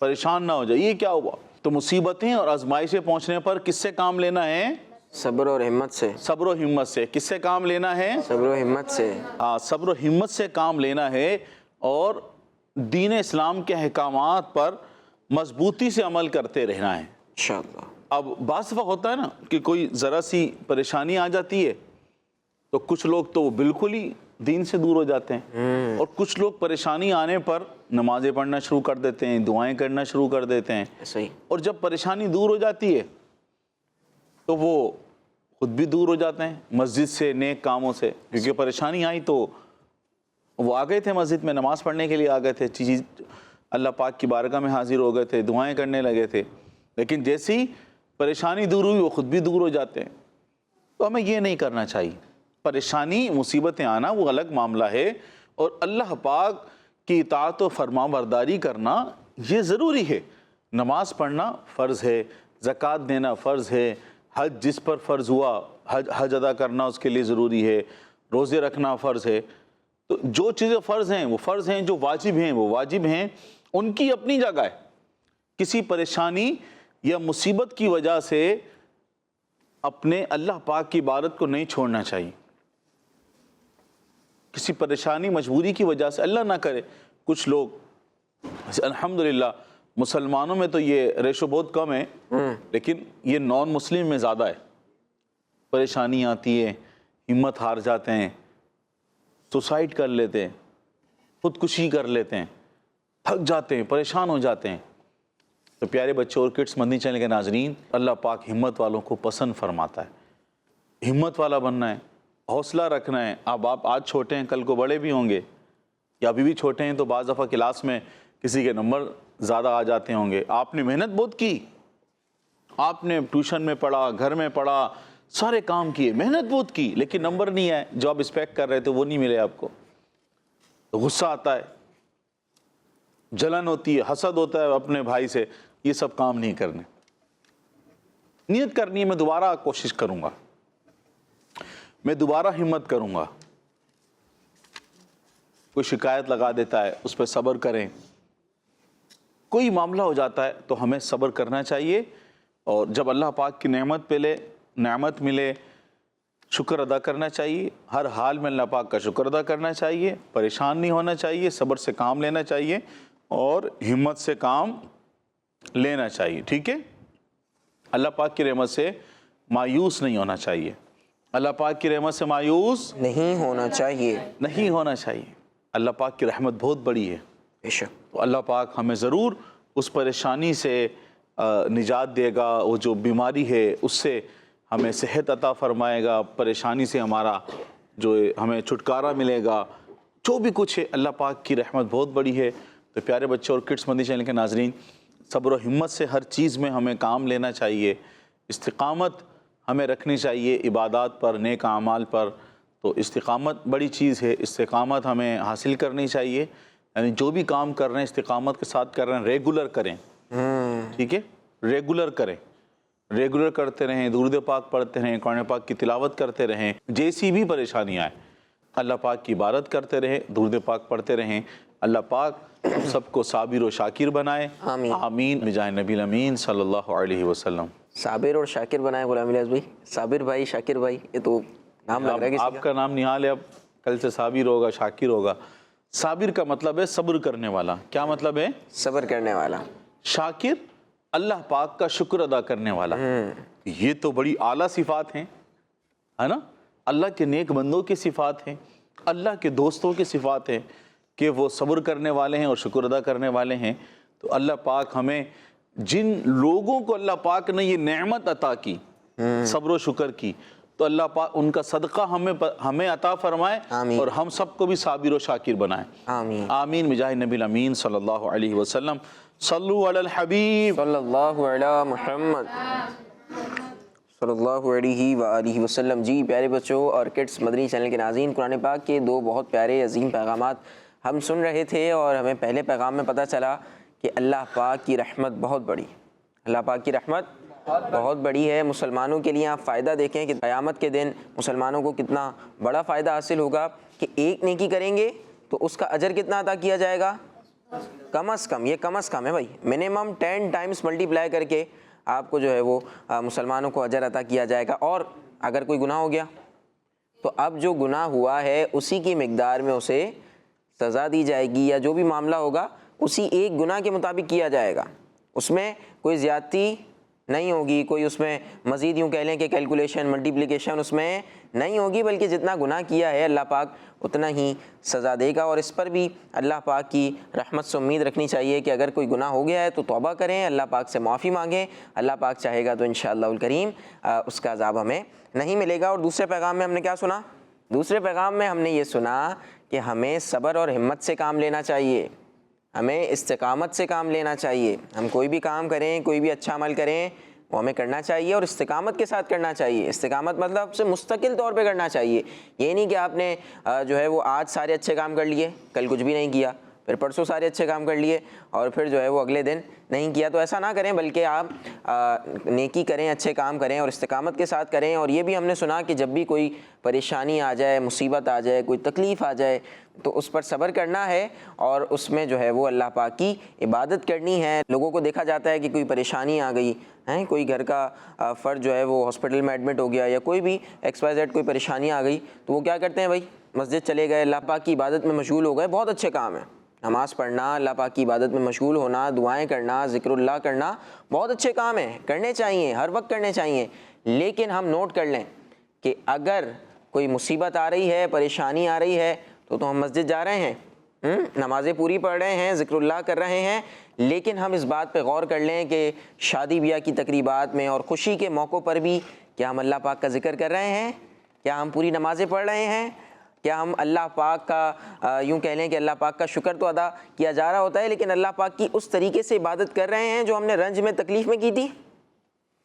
پریشان نہ ہو جائے، یہ کیا ہوا. تو مصیبتیں اور آزمائشیں پہنچنے پر کس سے کام لینا ہے؟ صبر اور ہمت سے. صبر و ہمت سے. کس سے کام لینا ہے؟ صبر و ہمت سے. صبر و ہمت سے کام لینا ہے اور دین اسلام کے احکامات پر مضبوطی سے عمل کرتے رہنا ہے انشاءاللہ. اب بعض دفعہ ہوتا ہے نا کہ کوئی ذرا سی پریشانی آ جاتی ہے تو کچھ لوگ تو وہ بالکل ہی دین سے دور ہو جاتے ہیں، اور کچھ لوگ پریشانی آنے پر نمازیں پڑھنا شروع کر دیتے ہیں، دعائیں کرنا شروع کر دیتے ہیں. صحیح. اور جب پریشانی دور ہو جاتی ہے تو وہ خود بھی دور ہو جاتے ہیں مسجد سے، نیک کاموں سے. کیونکہ پریشانی آئی تو وہ آ گئے تھے مسجد میں، نماز پڑھنے کے لیے آ گئے تھے، چیز اللہ پاک کی بارگاہ میں حاضر ہو گئے تھے، دعائیں کرنے لگے تھے. لیکن جیسی پریشانی دور ہوئی وہ خود بھی دور ہو جاتے ہیں. تو ہمیں یہ نہیں کرنا چاہیے. پریشانی، مصیبتیں آنا وہ الگ معاملہ ہے، اور اللہ پاک کی اطاعت و فرما برداری کرنا یہ ضروری ہے. نماز پڑھنا فرض ہے، زکوٰۃ دینا فرض ہے، حج جس پر فرض ہوا حج ادا کرنا اس کے لیے ضروری ہے، روزے رکھنا فرض ہے. تو جو چیزیں فرض ہیں وہ فرض ہیں، جو واجب ہیں وہ واجب ہیں. ان کی اپنی جگہ ہے. کسی پریشانی یا مصیبت کی وجہ سے اپنے اللہ پاک کی عبادت کو نہیں چھوڑنا چاہیے. کسی پریشانی مجبوری کی وجہ سے، اللہ نہ کرے کچھ لوگ، الحمدللہ مسلمانوں میں تو یہ ریشو بہت کم ہے، لیکن یہ نان مسلم میں زیادہ ہے. پریشانی آتی ہے، ہمت ہار جاتے ہیں، سوسائڈ کر لیتے ہیں، خودکشی کر لیتے ہیں، تھک جاتے ہیں، پریشان ہو جاتے ہیں. تو پیارے بچوں اور کڈس مدنی چینل کے ناظرین، اللہ پاک ہمت والوں کو پسند فرماتا ہے۔ ہمت والا بننا ہے، حوصلہ رکھنا ہے۔ اب آپ آج چھوٹے ہیں، کل کو بڑے بھی ہوں گے، یا ابھی بھی چھوٹے ہیں تو بعض دفعہ کلاس میں کسی کے نمبر زیادہ آ جاتے ہوں گے۔ آپ نے محنت بہت کی، آپ نے ٹیوشن میں پڑھا، گھر میں پڑھا، سارے کام کیے، محنت بہت کی، لیکن نمبر نہیں ہے جو آپ ایکسپیکٹ کر رہے تھے وہ نہیں ملے آپ کو، تو غصہ آتا ہے، جلن ہوتی ہے، حسد ہوتا ہے اپنے بھائی سے۔ یہ سب کام نہیں کرنے، نیت کرنی ہے میں دوبارہ کوشش کروں گا، میں دوبارہ ہمت کروں گا۔ کوئی شکایت لگا دیتا ہے، اس پہ صبر کریں۔ کوئی معاملہ ہو جاتا ہے تو ہمیں صبر کرنا چاہیے، اور جب اللہ پاک کی نعمت ملے شکر ادا کرنا چاہیے۔ ہر حال میں اللہ پاک کا شکر ادا کرنا چاہیے، پریشان نہیں ہونا چاہیے، صبر سے کام لینا چاہیے اور ہمت سے کام لینا چاہیے، ٹھیک ہے؟ اللہ پاک کی رحمت سے مایوس نہیں ہونا چاہیے، اللہ پاک کی رحمت سے مایوس نہیں ہونا چاہیے، نہیں ہونا چاہیے۔ اللہ پاک کی رحمت بہت بڑی ہے، بے شک۔ تو اللہ پاک ہمیں ضرور اس پریشانی سے نجات دے گا، وہ جو بیماری ہے اس سے ہمیں صحت عطا فرمائے گا، پریشانی سے ہمارا جو ہمیں چھٹکارا ملے گا، جو بھی کچھ ہے اللہ پاک کی رحمت بہت بڑی ہے۔ تو پیارے بچوں اور کڈس مدنی چینل کے ناظرین، صبر و ہمت سے ہر چیز میں ہمیں کام لینا چاہیے، استقامت ہمیں رکھنی چاہیے عبادات پر، نیک اعمال پر۔ تو استقامت بڑی چیز ہے، استقامت ہمیں حاصل کرنی چاہیے، یعنی جو بھی کام کر رہے ہیں استقامت کے ساتھ کر رہے ہیں، ریگولر کریں، ٹھیک ہے؟ ریگولر کریں، ریگولر کرتے رہیں، درود پاک پڑھتے رہیں، قرآن پاک کی تلاوت کرتے رہیں، جیسی بھی پریشانی آئے اللہ پاک کی عبادت کرتے رہیں، درود پاک پڑھتے رہیں۔ اللہ پاک ہم سب کو صابر و شاکر بنائے، آمین آمین بجائے نبی الامین صلی اللہ علیہ وسلم۔ صابر اور شاکر بنائے غلام الیاس بھائی، صابر بھائی، شاکر بھائی، یہ تو نام لگ رہا ہے کسی آپ کا نام نہال ہے، اب کل سے صابر ہوگا، شاکر ہوگا۔ صابر کا مطلب ہے صبر کرنے والا، کیا مطلب ہے؟ صبر کرنے والا۔ شاکر اللہ پاک کا شکر ادا کرنے والا۔ یہ تو بڑی اعلیٰ صفات ہیں، ہے نا؟ اللہ کے نیک بندوں کی صفات ہیں، اللہ کے دوستوں کی صفات ہیں کہ وہ صبر کرنے والے ہیں اور شکر ادا کرنے والے ہیں۔ تو اللہ پاک ہمیں جن لوگوں کو اللہ پاک نے یہ نعمت عطا کی صبر و شکر کی، تو اللہ پاک ان کا صدقہ ہمیں عطا فرمائے، اور ہم سب کو بھی صابر و شاکر بنائے، آمین آمین بجاہ نبی الامین صلی اللہ علیہ وسلم۔ صلو علی الحبیب صلی اللہ علی محمد صلی اللہ علیہ وآلہ وسلم۔ جی پیارے بچوں اور کڈس مدنی چینل کے ناظرین، قرآن پاک کے دو بہت پیارے عظیم پیغامات ہم سن رہے تھے، اور ہمیں پہلے پیغام میں پتہ چلا کہ اللہ پاک کی رحمت بہت بڑی، اللہ پاک کی رحمت بہت بڑی ہے مسلمانوں کے لیے۔ آپ فائدہ دیکھیں کہ قیامت کے دن مسلمانوں کو کتنا بڑا فائدہ حاصل ہوگا کہ ایک نیکی کریں گے تو اس کا اجر کتنا عطا کیا جائے گا؟ کم از کم، یہ کم از کم ہے بھائی، منیمم 10 ٹائمز ملٹیپلائی کر کے آپ کو جو ہے وہ مسلمانوں کو اجر عطا کیا جائے گا۔ اور اگر کوئی گناہ ہو گیا تو اب جو گناہ ہوا ہے اسی کی مقدار میں اسے سزا دی جائے گی، یا جو بھی معاملہ ہوگا اسی ایک گناہ کے مطابق کیا جائے گا، اس میں کوئی زیادتی نہیں ہوگی، کوئی اس میں مزید یوں کہہ لیں کہ کیلکولیشن ملٹیپلیکیشن اس میں نہیں ہوگی، بلکہ جتنا گناہ کیا ہے اللہ پاک اتنا ہی سزا دے گا۔ اور اس پر بھی اللہ پاک کی رحمت سے امید رکھنی چاہیے کہ اگر کوئی گناہ ہو گیا ہے تو توبہ کریں، اللہ پاک سے معافی مانگیں، اللہ پاک چاہے گا تو انشاءاللہ الکریم اس کا عذاب ہمیں نہیں ملے گا۔ اور دوسرے پیغام میں ہم نے کیا سنا؟ دوسرے پیغام میں ہم نے یہ سنا کہ ہمیں صبر اور ہمت سے کام لینا چاہیے، ہمیں استقامت سے کام لینا چاہیے۔ ہم کوئی بھی کام کریں، کوئی بھی اچھا عمل کریں، وہ ہمیں کرنا چاہیے اور استقامت کے ساتھ کرنا چاہیے۔ استقامت مطلب سے مستقل طور پہ کرنا چاہیے، یہ نہیں کہ آپ نے جو ہے وہ آج سارے اچھے کام کر لیے، کل کچھ بھی نہیں کیا، پھر پرسوں سارے اچھے کام کر لیے اور پھر جو ہے وہ اگلے دن نہیں کیا۔ تو ایسا نہ کریں، بلکہ آپ نیکی کریں، اچھے کام کریں اور استقامت کے ساتھ کریں۔ اور یہ بھی ہم نے سنا کہ جب بھی کوئی پریشانی آ جائے، مصیبت آ جائے، کوئی تکلیف آ جائے تو اس پر صبر کرنا ہے اور اس میں جو ہے وہ اللہ پاک کی عبادت کرنی ہے۔ لوگوں کو دیکھا جاتا ہے کہ کوئی پریشانی آ گئی ہے، کوئی گھر کا فرد جو ہے وہ ہاسپٹل میں ایڈمٹ ہو گیا یا کوئی بھی XYZ کوئی پریشانی آ گئی، تو وہ کیا کرتے ہیں بھائی؟ مسجد چلے گئے، اللہ پاک کی عبادت میں مشغول ہو گئے۔ بہت اچھے کام ہیں، نماز پڑھنا، اللہ پاک کی عبادت میں مشغول ہونا، دعائیں کرنا، ذکر اللہ کرنا، بہت اچھے کام ہیں، کرنے چاہیے، ہر وقت کرنے چاہیے۔ لیکن ہم نوٹ کر لیں کہ اگر کوئی مصیبت آ رہی ہے، پریشانی آ رہی ہے تو ہم مسجد جا رہے ہیں، نمازیں پوری پڑھ رہے ہیں، ذکر اللہ کر رہے ہیں، لیکن ہم اس بات پہ غور کر لیں کہ شادی بیاہ کی تقریبات میں اور خوشی کے موقعوں پر بھی کیا ہم اللہ پاک کا ذکر کر رہے ہیں؟ کیا ہم پوری نمازیں پڑھ رہے ہیں؟ کیا ہم اللہ پاک کا یوں کہہ لیں کہ اللہ پاک کا شکر تو ادا کیا جا رہا ہوتا ہے، لیکن اللہ پاک کی اس طریقے سے عبادت کر رہے ہیں جو ہم نے رنج میں تکلیف میں کی تھی؟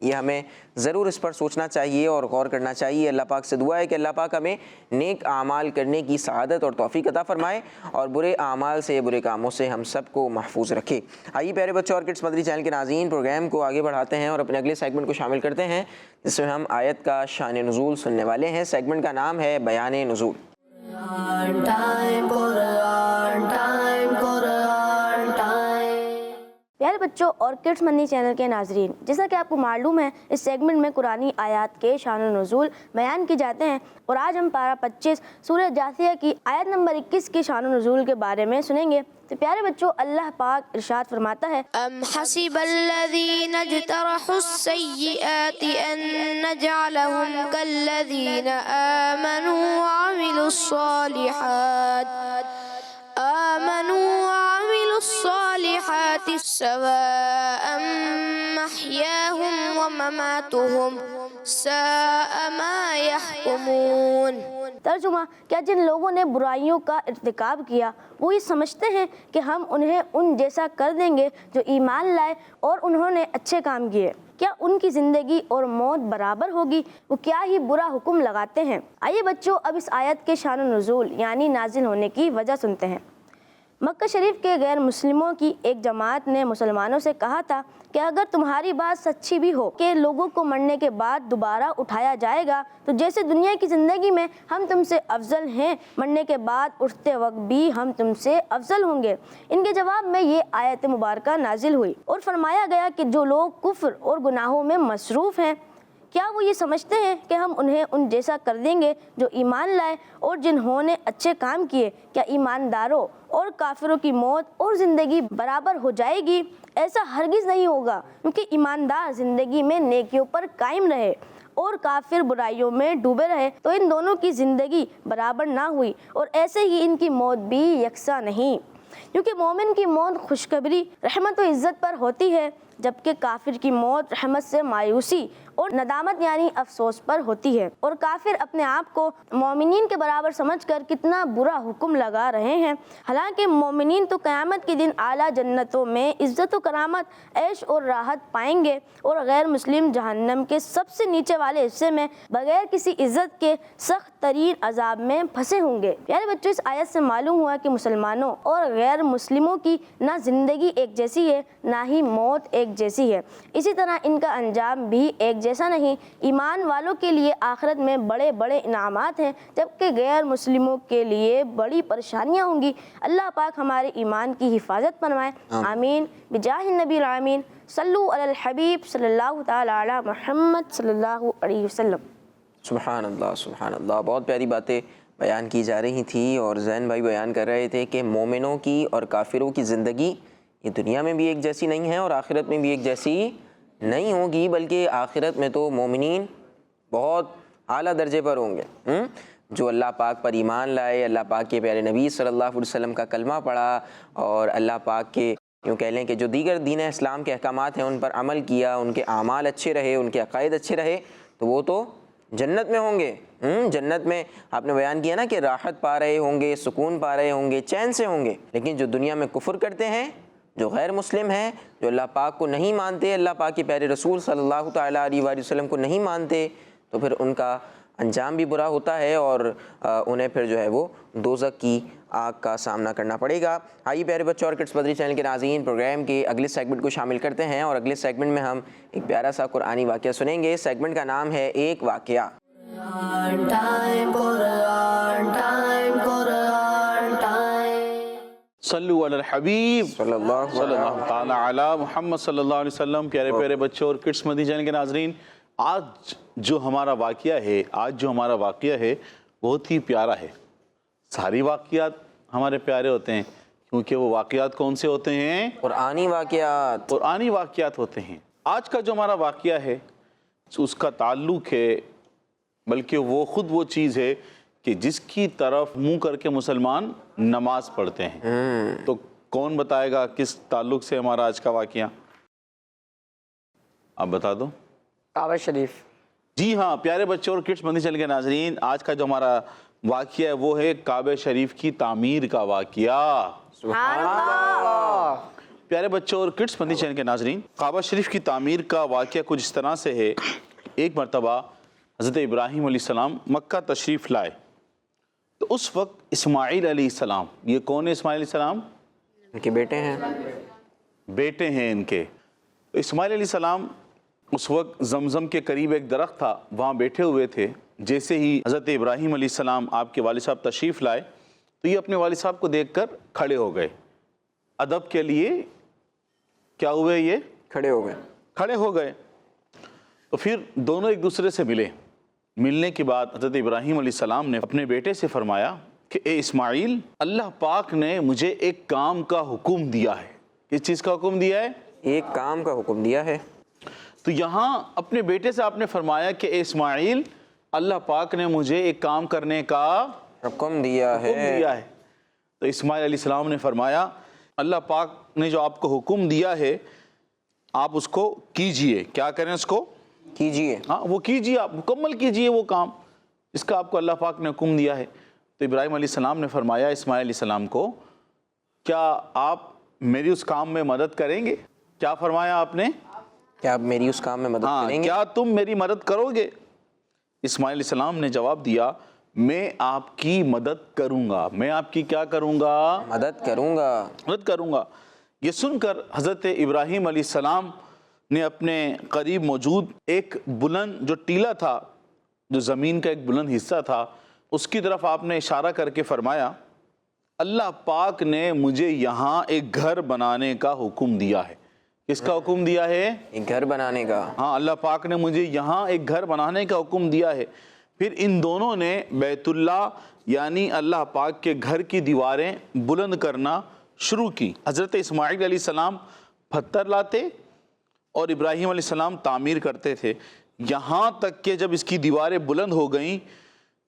یہ ہمیں ضرور اس پر سوچنا چاہیے اور غور کرنا چاہیے۔ اللہ پاک سے دعا ہے کہ اللہ پاک ہمیں نیک اعمال کرنے کی سعادت اور توفیق عطا فرمائے اور برے اعمال سے، برے کاموں سے ہم سب کو محفوظ رکھے۔ آئیے پیارے بچوں اور کڈس مدری چینل کے ناظرین، پروگرام کو آگے بڑھاتے ہیں اور اپنے اگلے سیگمنٹ کو شامل کرتے ہیں جس میں ہم آیت کا شان نزول سننے والے ہیں۔ سیگمنٹ کا نام ہے بیان نزول۔ Quran time, Quran time, Quran time. پیارے بچوں اور کڈس منی چینل کے ناظرین، جیسا کہ آپ کو معلوم ہے اس سیگمنٹ میں قرآنی آیات کے شان و نزول بیان کی جاتے ہیں، اور آج ہم پارہ 25 سورہ جاثیہ کی آیت نمبر 21 کے شان و نزول کے بارے میں سنیں گے۔ تو پیارے بچوں، اللہ پاک ارشاد فرماتا ہے، أم حسب الذين اجترحوا السيئات أن نجعلهم كالذين آمنوا وعملوا الصالحات سواء محياهم ومماتهم ساء ما يحكمون۔ ترجمہ، کیا جن لوگوں نے برائیوں کا ارتکاب کیا وہ یہ سمجھتے ہیں کہ ہم انہیں ان جیسا کر دیں گے جو ایمان لائے اور انہوں نے اچھے کام کیے؟ کیا ان کی زندگی اور موت برابر ہوگی؟ وہ کیا ہی برا حکم لگاتے ہیں۔ آئیے بچوں، اب اس آیت کے شان و نزول یعنی نازل ہونے کی وجہ سنتے ہیں۔ مکہ شریف کے غیر مسلموں کی ایک جماعت نے مسلمانوں سے کہا تھا کہ اگر تمہاری بات سچی بھی ہو کہ لوگوں کو مرنے کے بعد دوبارہ اٹھایا جائے گا تو جیسے دنیا کی زندگی میں ہم تم سے افضل ہیں، مرنے کے بعد اٹھتے وقت بھی ہم تم سے افضل ہوں گے۔ ان کے جواب میں یہ آیت مبارکہ نازل ہوئی اور فرمایا گیا کہ جو لوگ کفر اور گناہوں میں مصروف ہیں، کیا وہ یہ سمجھتے ہیں کہ ہم انہیں ان جیسا کر دیں گے جو ایمان لائے اور جنہوں نے اچھے کام کیے؟ کیا ایمانداروں اور کافروں کی موت اور زندگی برابر ہو جائے گی؟ ایسا ہرگز نہیں ہوگا، کیونکہ ایماندار زندگی میں نیکیوں پر قائم رہے اور کافر برائیوں میں ڈوبے رہے تو ان دونوں کی زندگی برابر نہ ہوئی، اور ایسے ہی ان کی موت بھی یکساں نہیں، کیونکہ مومن کی موت خوشخبری، رحمت و عزت پر ہوتی ہے، جبکہ کافر کی موت رحمت سے مایوسی اور ندامت یعنی افسوس پر ہوتی ہے۔ اور کافر اپنے آپ کو مومنین کے برابر سمجھ کر کتنا برا حکم لگا رہے ہیں، حالانکہ مومنین تو قیامت کے دن اعلیٰ جنتوں میں عزت و کرامت، عیش اور راحت پائیں گے، اور غیر مسلم جہنم کے سب سے نیچے والے حصے میں بغیر کسی عزت کے سخت ترین عذاب میں پھنسے ہوں گے۔ پیارے بچوں، اس آیت سے معلوم ہوا کہ مسلمانوں اور غیر مسلموں کی نہ زندگی ایک جیسی ہے نہ ہی موت ایک جیسی ہے، اسی طرح ان کا انجام بھی ایک جیسا نہیں۔ ایمان والوں کے لیے آخرت میں بڑے بڑے انعامات ہیں، جبکہ غیر مسلموں کے لیے بڑی پریشانیاں ہوں گی۔ اللہ پاک ہمارے ایمان کی حفاظت فرمائے، آمین بجاہ النبی الامین۔ صلو علی الحبیب صلی اللہ تعالی علی محمد صلی اللہ علیہ وسلم۔ سبحان اللہ، سبحان اللہ، بہت پیاری باتیں بیان کی جا رہی تھیں، اور زین بھائی بیان کر رہے تھے کہ مومنوں کی اور کافروں کی زندگی یہ دنیا میں بھی ایک جیسی نہیں ہے اور آخرت میں بھی ایک جیسی نہیں ہوگی، بلکہ آخرت میں تو مومنین بہت اعلیٰ درجے پر ہوں گے۔ جو اللہ پاک پر ایمان لائے، اللہ پاک کے پیارے نبی صلی اللہ علیہ وسلم کا کلمہ پڑھا، اور اللہ پاک کے یوں کہہ لیں کہ جو دیگر دین اسلام کے احکامات ہیں ان پر عمل کیا، ان کے اعمال اچھے رہے، ان کے عقائد اچھے رہے، تو وہ تو جنت میں ہوں گے۔ جنت میں آپ نے بیان کیا نا کہ راحت پا رہے ہوں گے، سکون پا رہے ہوں گے، چین سے ہوں گے۔ لیکن جو دنیا میں کفر کرتے ہیں، جو غیر مسلم ہیں، جو اللہ پاک کو نہیں مانتے، اللہ پاک کے پیارے رسول صلی اللہ تعالیٰ علیہ وآلہ وسلم کو نہیں مانتے، تو پھر ان کا انجام بھی برا ہوتا ہے، اور انہیں پھر جو ہے وہ دوزخ کی آگ کا سامنا کرنا پڑے گا۔ آئیے پیارے بچوں اور کڈس مدری چینل کے ناظرین، پروگرام کے اگلے سیگمنٹ کو شامل کرتے ہیں، اور اگلے سیگمنٹ میں ہم ایک پیارا سا قرآنی واقعہ سنیں گے۔ سیگمنٹ کا نام ہے ایک واقعہ۔ Quran time, Quran time, Quran time. صلو علی الحبیب صلی اللہ تعالی علی محمد صلی اللہ علیہ وسلم۔ پیارے پیارے بچوں اور کڈس مدنی چینل کے ناظرین، آج جو ہمارا واقعہ ہے بہت ہی پیارا ہے۔ ساری واقعات ہمارے پیارے ہوتے ہیں، کیونکہ وہ واقعات کون سے ہوتے ہیں؟ قرآنی واقعات ہوتے ہیں۔ آج کا جو ہمارا واقعہ ہے اس کا تعلق ہے، بلکہ وہ چیز ہے کہ جس کی طرف منہ کر کے مسلمان نماز پڑھتے ہیں۔ تو کون بتائے گا کس تعلق سے ہمارا آج کا واقعہ؟ آپ بتا دو۔ کعبہ شریف۔ جی ہاں پیارے بچوں اور کڈس مدنی چینل کے ناظرین، آج کا جو ہمارا واقعہ ہے وہ ہے کعبہ شریف کی تعمیر کا واقعہ۔ پیارے بچوں اور کڈس مدنی چینل کے ناظرین، کعبہ شریف کی تعمیر کا واقعہ کچھ اس طرح سے ہے۔ ایک مرتبہ حضرت ابراہیم علیہ السلام مکہ تشریف لائے تو اس وقت اسماعیل علیہ السلام، یہ کون ہے اسماعیل علیہ السلام؟ ان کے بیٹے ہیں، بیٹے ہیں ان کے۔ اسماعیل علیہ السلام اس وقت زمزم کے قریب ایک درخت تھا، وہاں بیٹھے ہوئے تھے۔ جیسے ہی حضرت ابراہیم علیہ السلام آپ کے والد صاحب تشریف لائے تو یہ اپنے والد صاحب کو دیکھ کر کھڑے ہو گئے، ادب کے لیے کیا ہوئے، یہ کھڑے ہو گئے۔ تو پھر دونوں ایک دوسرے سے ملے۔ ملنے کے بعد حضرت ابراہیم علیہ السلام نے اپنے بیٹے سے فرمایا کہ اے اسماعیل، اللہ پاک نے مجھے ایک کام کا حکم دیا ہے۔ کس چیز کا حکم دیا ہے؟ ایک کام کا حکم دیا ہے۔ تو یہاں اپنے بیٹے سے آپ نے فرمایا کہ اے اسماعیل، اللہ پاک نے مجھے ایک کام کرنے کا حکم دیا ہے۔ تو اسماعیل علیہ السلام نے فرمایا اللہ پاک نے جو آپ کو حکم دیا ہے آپ اس کو کیجئے۔ کیا کریں؟ اس کو کیجئے۔ ہاں وہ کیجئے، آپ مکمل کیجئے وہ کام جس کا آپ کو اللہ پاک نے حکم دیا ہے۔ تو ابراہیم علیہ السلام نے فرمایا اسماعیل علیہ السلام کو، کیا آپ میری اس کام میں مدد کریں گے؟ کیا فرمایا آپ نے؟ کیا آپ میری اس کام میں مدد کریں گے؟ کیا تم میری مدد کرو گے؟ اسماعیل علیہ السلام نے جواب دیا، میں آپ کی مدد کروں گا۔ میں آپ کی کیا کروں گا؟ مدد کروں گا۔ یہ سن کر حضرت ابراہیم علیہ السلام نے اپنے قریب موجود ایک بلند جو ٹیلا تھا، جو زمین کا ایک بلند حصہ تھا، اس کی طرف آپ نے اشارہ کر کے فرمایا اللہ پاک نے مجھے یہاں ایک گھر بنانے کا حکم دیا ہے۔ کس کا حکم دیا ہے؟ ایک گھر بنانے کا۔ ہاں، اللہ پاک نے مجھے یہاں ایک گھر بنانے کا حکم دیا ہے۔ پھر ان دونوں نے بیت اللہ یعنی اللہ پاک کے گھر کی دیواریں بلند کرنا شروع کی۔ حضرت اسماعیل علیہ السلام پتھر لاتے اور ابراہیم علیہ السلام تعمیر کرتے تھے، یہاں تک کہ جب اس کی دیواریں بلند ہو گئیں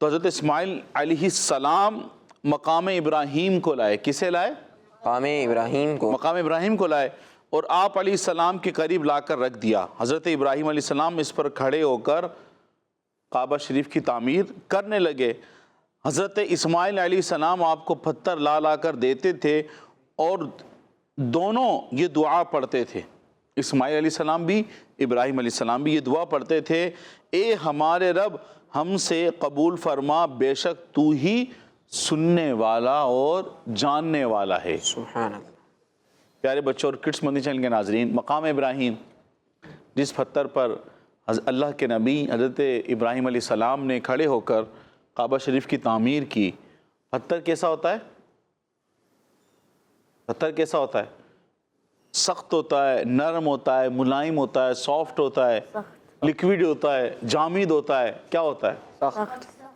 تو حضرت اسماعیل علیہ السلام مقام ابراہیم کو لائے۔ کسے لائے؟ مقام ابراہیم کو لائے اور آپ علیہ السلام کے قریب لا کر رکھ دیا۔ حضرت ابراہیم علیہ السلام اس پر کھڑے ہو کر کعبہ شریف کی تعمیر کرنے لگے۔ حضرت اسماعیل علیہ السلام آپ کو پتھر لا لا کر دیتے تھے اور دونوں یہ دعا پڑھتے تھے، اسماعیل علیہ السلام بھی ابراہیم علیہ السلام بھی یہ دعا پڑھتے تھے، اے ہمارے رب ہم سے قبول فرما، بے شک تو ہی سننے والا اور جاننے والا ہے۔ سبحان اللہ۔ پیارے بچوں اور کڈس مدنی چینل کے ناظرین، مقام ابراہیم جس پتھر پر اللہ کے نبی حضرت ابراہیم علیہ السلام نے کھڑے ہو کر کعبہ شریف کی تعمیر کی، پتھر کیسا ہوتا ہے؟ پتھر کیسا ہوتا ہے؟ سخت ہوتا ہے، نرم ہوتا ہے، ملائم ہوتا ہے، سافٹ ہوتا ہے، لیکوڈ ہوتا ہے، جامد ہوتا ہے۔ کیا ہوتا ہے؟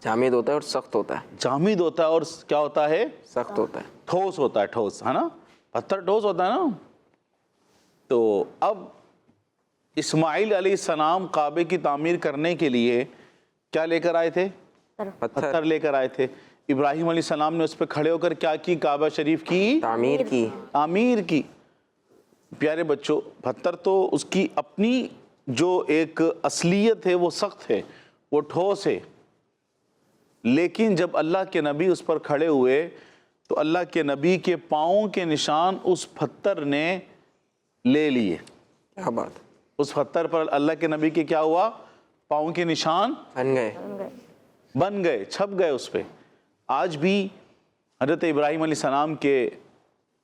جامد ہوتا ہے اور سخت ہوتا ہے۔ جامد ہوتا ہے اور کیا ہوتا ہے؟ سخت ہوتا ہے۔ ٹھوس ہوتا ہے، ٹھوس ہے نا، پتھر ٹھوس ہوتا ہے نا۔ تو اب اسماعیل علیہ السلام کعبے کی تعمیر کرنے کے لیے کیا لے کر آئے تھے؟ پتھر لے کر آئے تھے۔ ابراہیم علیہ السلام نے اس پہ کھڑے ہو کر کیا کی؟ کعبہ شریف کی تعمیر کی۔ پیارے بچوں، پتھر تو اس کی اپنی جو ایک اصلیت ہے وہ سخت ہے، وہ ٹھوس ہے، لیکن جب اللہ کے نبی اس پر کھڑے ہوئے تو اللہ کے نبی کے پاؤں کے نشان اس پتھر نے لے لیے۔ کیا بات! اس پتھر پر اللہ کے نبی کے کیا ہوا؟ پاؤں کے نشان بن گئے، چھپ گئے اس پہ۔ آج بھی حضرت ابراہیم علیہ السلام کے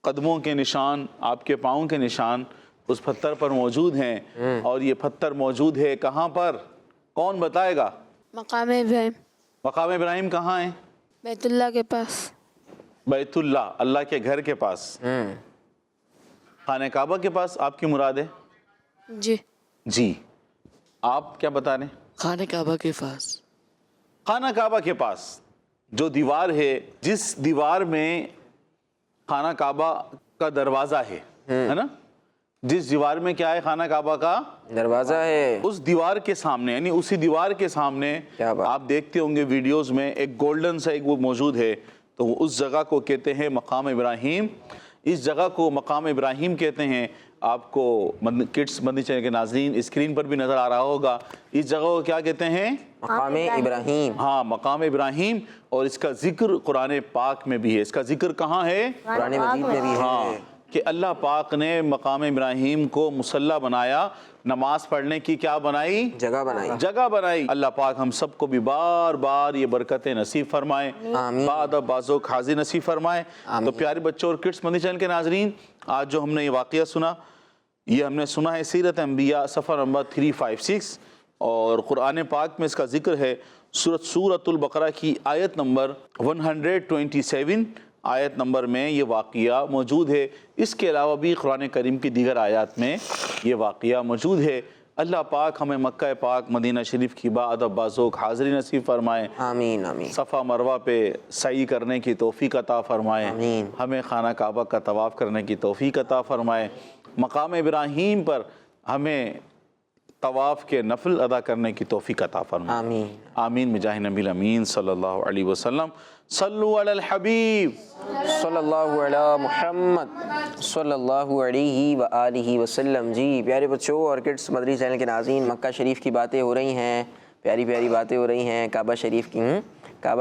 قدموں کے نشان، آپ کے پاؤں کے نشان اس پتھر پر موجود ہیں۔ اور یہ پتھر موجود ہے کہاں پر؟ کون بتائے گا؟ مقام ابراہیم۔ مقام ابراہیم کہاں ہے؟ بیت اللہ کے پاس۔ بیت اللہ، اللہ کے گھر کے پاس۔ خانہ کعبہ کے پاس آپ کی مراد ہے؟ جی آپ کیا بتا رہے ہیں؟ خانہ کعبہ کے پاس۔ خانہ کعبہ کے پاس جو دیوار ہے، جس دیوار میں خانہ کعبہ کا دروازہ ہے نا، جس دیوار میں کیا ہے؟ خانہ کعبہ کا دروازہ ہے۔ اس دیوار کے سامنے، یعنی اسی دیوار کے سامنے آپ دیکھتے ہوں گے ویڈیوز میں، ایک گولڈن سا ایک وہ موجود ہے، تو اس جگہ کو کہتے ہیں مقام ابراہیم۔ اس جگہ کو مقام ابراہیم کہتے ہیں. آپ کو کڈس مدنی چینل کے ناظرین اسکرین پر بھی نظر آ رہا ہوگا. اس جگہ کو کیا کہتے ہیں؟ مقام ابراہیم. ہاں مقام ابراہیم. اور اس کا ذکر قرآن پاک میں بھی ہے. اس کا ذکر کہاں ہے؟ قرآن مجید میں بھی ہے. ہاں کہ اللہ پاک نے مقام ابراہیم کو مصلی بنایا, نماز پڑھنے کی کیا بنائی؟ جگہ بنائی. جگہ بنائی. اللہ پاک ہم سب کو بھی بار بار یہ برکتیں نصیب فرمائے, بعد اب بازو حاضر نصیب فرمائے. تو پیارے بچوں اور کڈس مدنی چینل کے ناظرین, آج جو ہم نے یہ واقعہ سنا, یہ ہم نے سنا ہے سیرت انبیاء صفحہ نمبر 356, اور قرآن پاک میں اس کا ذکر ہے سورۃ البقرہ کی آیت نمبر 127 آیت نمبر میں یہ واقعہ موجود ہے. اس کے علاوہ بھی قرآن کریم کی دیگر آیات میں یہ واقعہ موجود ہے. اللہ پاک ہمیں مکہ پاک مدینہ شریف کی باادب بازوق حاضری نصیب فرمائے. آمین آمین. صفا مروہ پہ سعی کرنے کی توفیق عطا فرمائے. آمین. ہمیں خانہ کعبہ کا طواف کرنے کی توفیق عطا فرمائے. مقام ابراہیم پر ہمیں طواف کے نفل ادا کرنے کی توفیق عطا فرمائے. آمین آمین بجاہ نبی الامین صلی اللہ علیہ وسلم. صلو علی الحبیب صلی اللہ علی محمد صلی اللہ علیہ وآلہ وسلم. جی پیارے بچوں اور کڈس مدنی چینل کے ناظرین, مکہ شریف کی باتیں ہو رہی ہیں, پیاری پیاری باتیں ہو رہی ہیں. کعبہ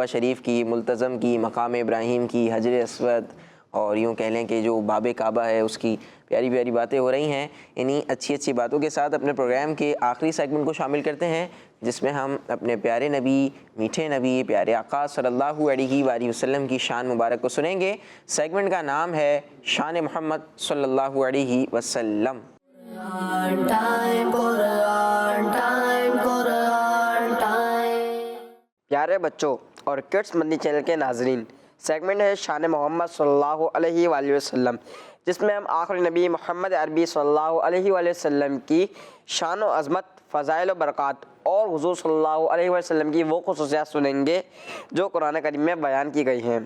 شریف کی, ملتزم کی, مقام ابراہیم کی, حجر اسود, اور یوں کہہ لیں کہ جو باب کعبہ ہے اس کی پیاری پیاری باتیں ہو رہی ہیں. انہی اچھی اچھی باتوں کے ساتھ اپنے پروگرام کے آخری سیگمنٹ کو شامل کرتے ہیں, جس میں ہم اپنے پیارے نبی, میٹھے نبی, پیارے آقا صلی اللہ علیہ وآلہ وسلم کی شان مبارک کو سنیں گے. سیگمنٹ کا نام ہے شان محمد صلی اللہ علیہ وسلم. Quran time, Quran time, Quran time. پیارے بچوں اور کڈس مدنی چینل کے ناظرین, سیگمنٹ ہے شان محمد صلی اللہ علیہ وآلہ وسلم, جس میں ہم آخری نبی محمد عربی صلی اللہ علیہ وآلہ وسلم کی شان و عظمت, فضائل و برکات اور حضور صلی اللہ علیہ وسلم کی وہ خصوصیات سنیں گے جو قرآن کریم میں بیان کی گئی ہیں.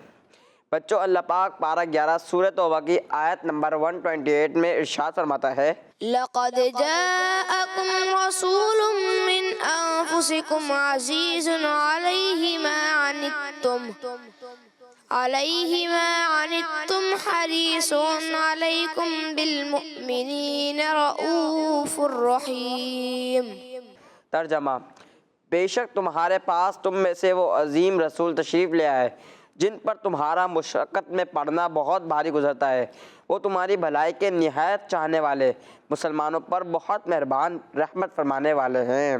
بچوں, اللہ پاک پارہ 11 سورۃ توبہ کی آیت نمبر 128 میں ارشاد فرماتا ہے, لقد جاءكم رسول من أنفسكم عزيز عليه ما عنتم حريص عليكم بالمؤمنين رؤوف رحيم. ترجمہ, بے شک تمہارے پاس تم میں سے وہ عظیم رسول تشریف لے آئے جن پر تمہارا مشقت میں پڑنا بہت بھاری گزرتا ہے. وہ تمہاری بھلائی کے نہایت چاہنے والے, مسلمانوں پر بہت مہربان, رحمت فرمانے والے ہیں.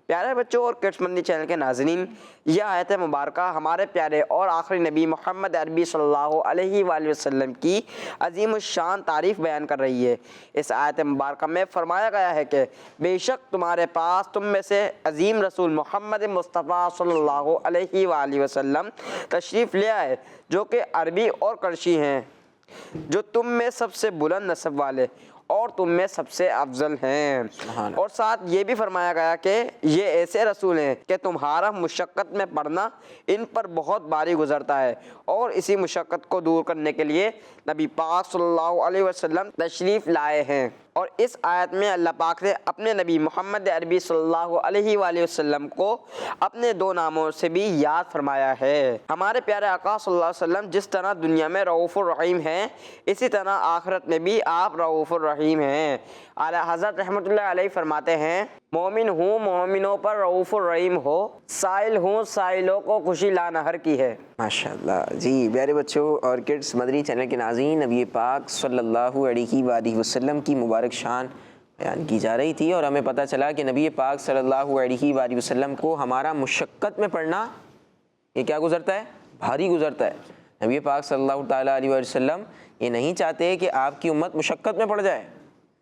پیارے بچوں اور کڈس مدنی چینل کے ناظرین, یہ آیت مبارکہ ہمارے پیارے اور آخری نبی محمد عربی صلی اللہ علیہ وآلہ وسلم کی عظیم الشان تعریف بیان کر رہی ہے. اس آیت مبارکہ میں فرمایا گیا ہے کہ بے شک تمہارے پاس تم میں سے عظیم رسول محمد مصطفیٰ صلی اللہ علیہ وآلہ وسلم تشریف لے آئے, جو کہ عربی اور قریشی ہیں, جو تم میں سب سے بلند نسب والے اور تم میں سب سے افضل ہیں. اور ساتھ یہ بھی فرمایا گیا کہ یہ ایسے رسول ہیں کہ تمہارا مشقت میں پڑنا ان پر بہت بھاری گزرتا ہے, اور اسی مشقت کو دور کرنے کے لیے نبی پاک صلی اللہ علیہ وسلم تشریف لائے ہیں. اور اس آیت میں اللہ پاک نے اپنے نبی محمد عربی صلی اللہ علیہ وآلہ وسلم کو اپنے دو ناموں سے بھی یاد فرمایا ہے. ہمارے پیارے آقا صلی اللہ علیہ وسلم جس طرح دنیا میں رؤوف الرحیم ہیں, اسی طرح آخرت میں بھی آپ رؤوف الرحیم ہیں. اعلیٰ حضرت رحمۃ اللہ علیہ فرماتے ہیں, مومن ہوں مومنوں پر رؤوف الرحیم ہو, سائل ہوں سائلوں کو خوشی لانہر کی ہے. ماشاءاللہ. جی پیارے بچوں اور کڈس مدنی چینل کے ناظرین, نبی پاک صلی اللہ علیہ وآلہ وسلم کی مبارک شان بیان کی جا رہی تھی, اور ہمیں پتہ چلا کہ نبی پاک صلی اللہ علیہ وآلہ وسلم کو ہمارا مشقت میں پڑنا یہ کیا گزرتا ہے؟ بھاری گزرتا ہے. نبی پاک صلی اللہ تعالیٰ علیہ وآلہ وسلم یہ نہیں چاہتے کہ آپ کی امت مشقت میں پڑ جائے.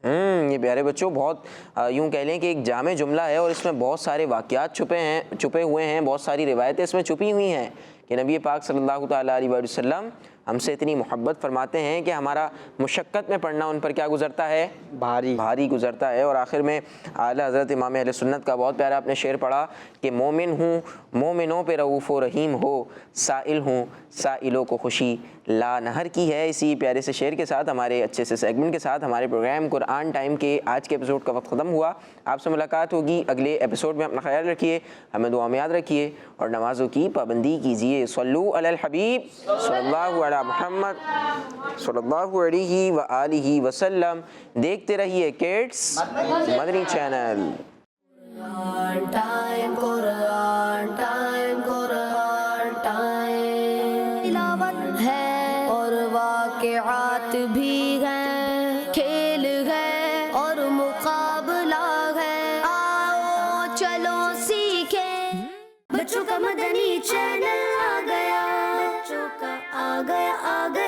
یہ پیارے بچوں بہت یوں کہہ لیں کہ ایک جامع جملہ ہے, اور اس میں بہت سارے واقعات چھپے ہوئے ہیں, بہت ساری روایتیں اس میں چھپی ہوئی ہیں کہ نبی پاک صلی اللہ تعالیٰ علیہ وآلہ وسلم ہم سے اتنی محبت فرماتے ہیں کہ ہمارا مشقت میں پڑنا ان پر کیا گزرتا ہے؟ بھاری گزرتا ہے. اور آخر میں اعلیٰ حضرت امام اہل سنت کا بہت پیارا آپ نے شعر پڑھا کہ مومن ہوں مومنوں پہ رؤوف و رحیم ہو, سائل ہوں سائلوں کو خوشی لا نہر کی ہے۔ اسی پیارے سے شعر کے ساتھ، ہمارے اچھے سے سیگمنٹ کے ساتھ ہمارے پروگرام قرآن ٹائم کے آج کے ایپیسوڈ کا وقت ختم ہوا۔ آپ سے ملاقات ہوگی اگلے ایپیسوڈ میں۔ اپنا خیال رکھیے، ہمیں دعا میں یاد رکھیے اور نمازوں کی پابندی کیجیے۔ صلو علی الحبیب صلی اللہ علی محمد صلی اللہ علیہ وآلہ وسلم۔ دیکھتے رہیے کڈس مدنی چینل۔ قرآن ٹائم، قرآن ٹائم، قرآن ٹائم۔ تلاوت ہے اور واقعات بھی ہیں، کھیل ہے اور مقابلہ ہے، آؤ چلو سیکھیں۔ بچوں کا مدنی چینل آ گیا، بچوں کا آ گیا، آ گیا۔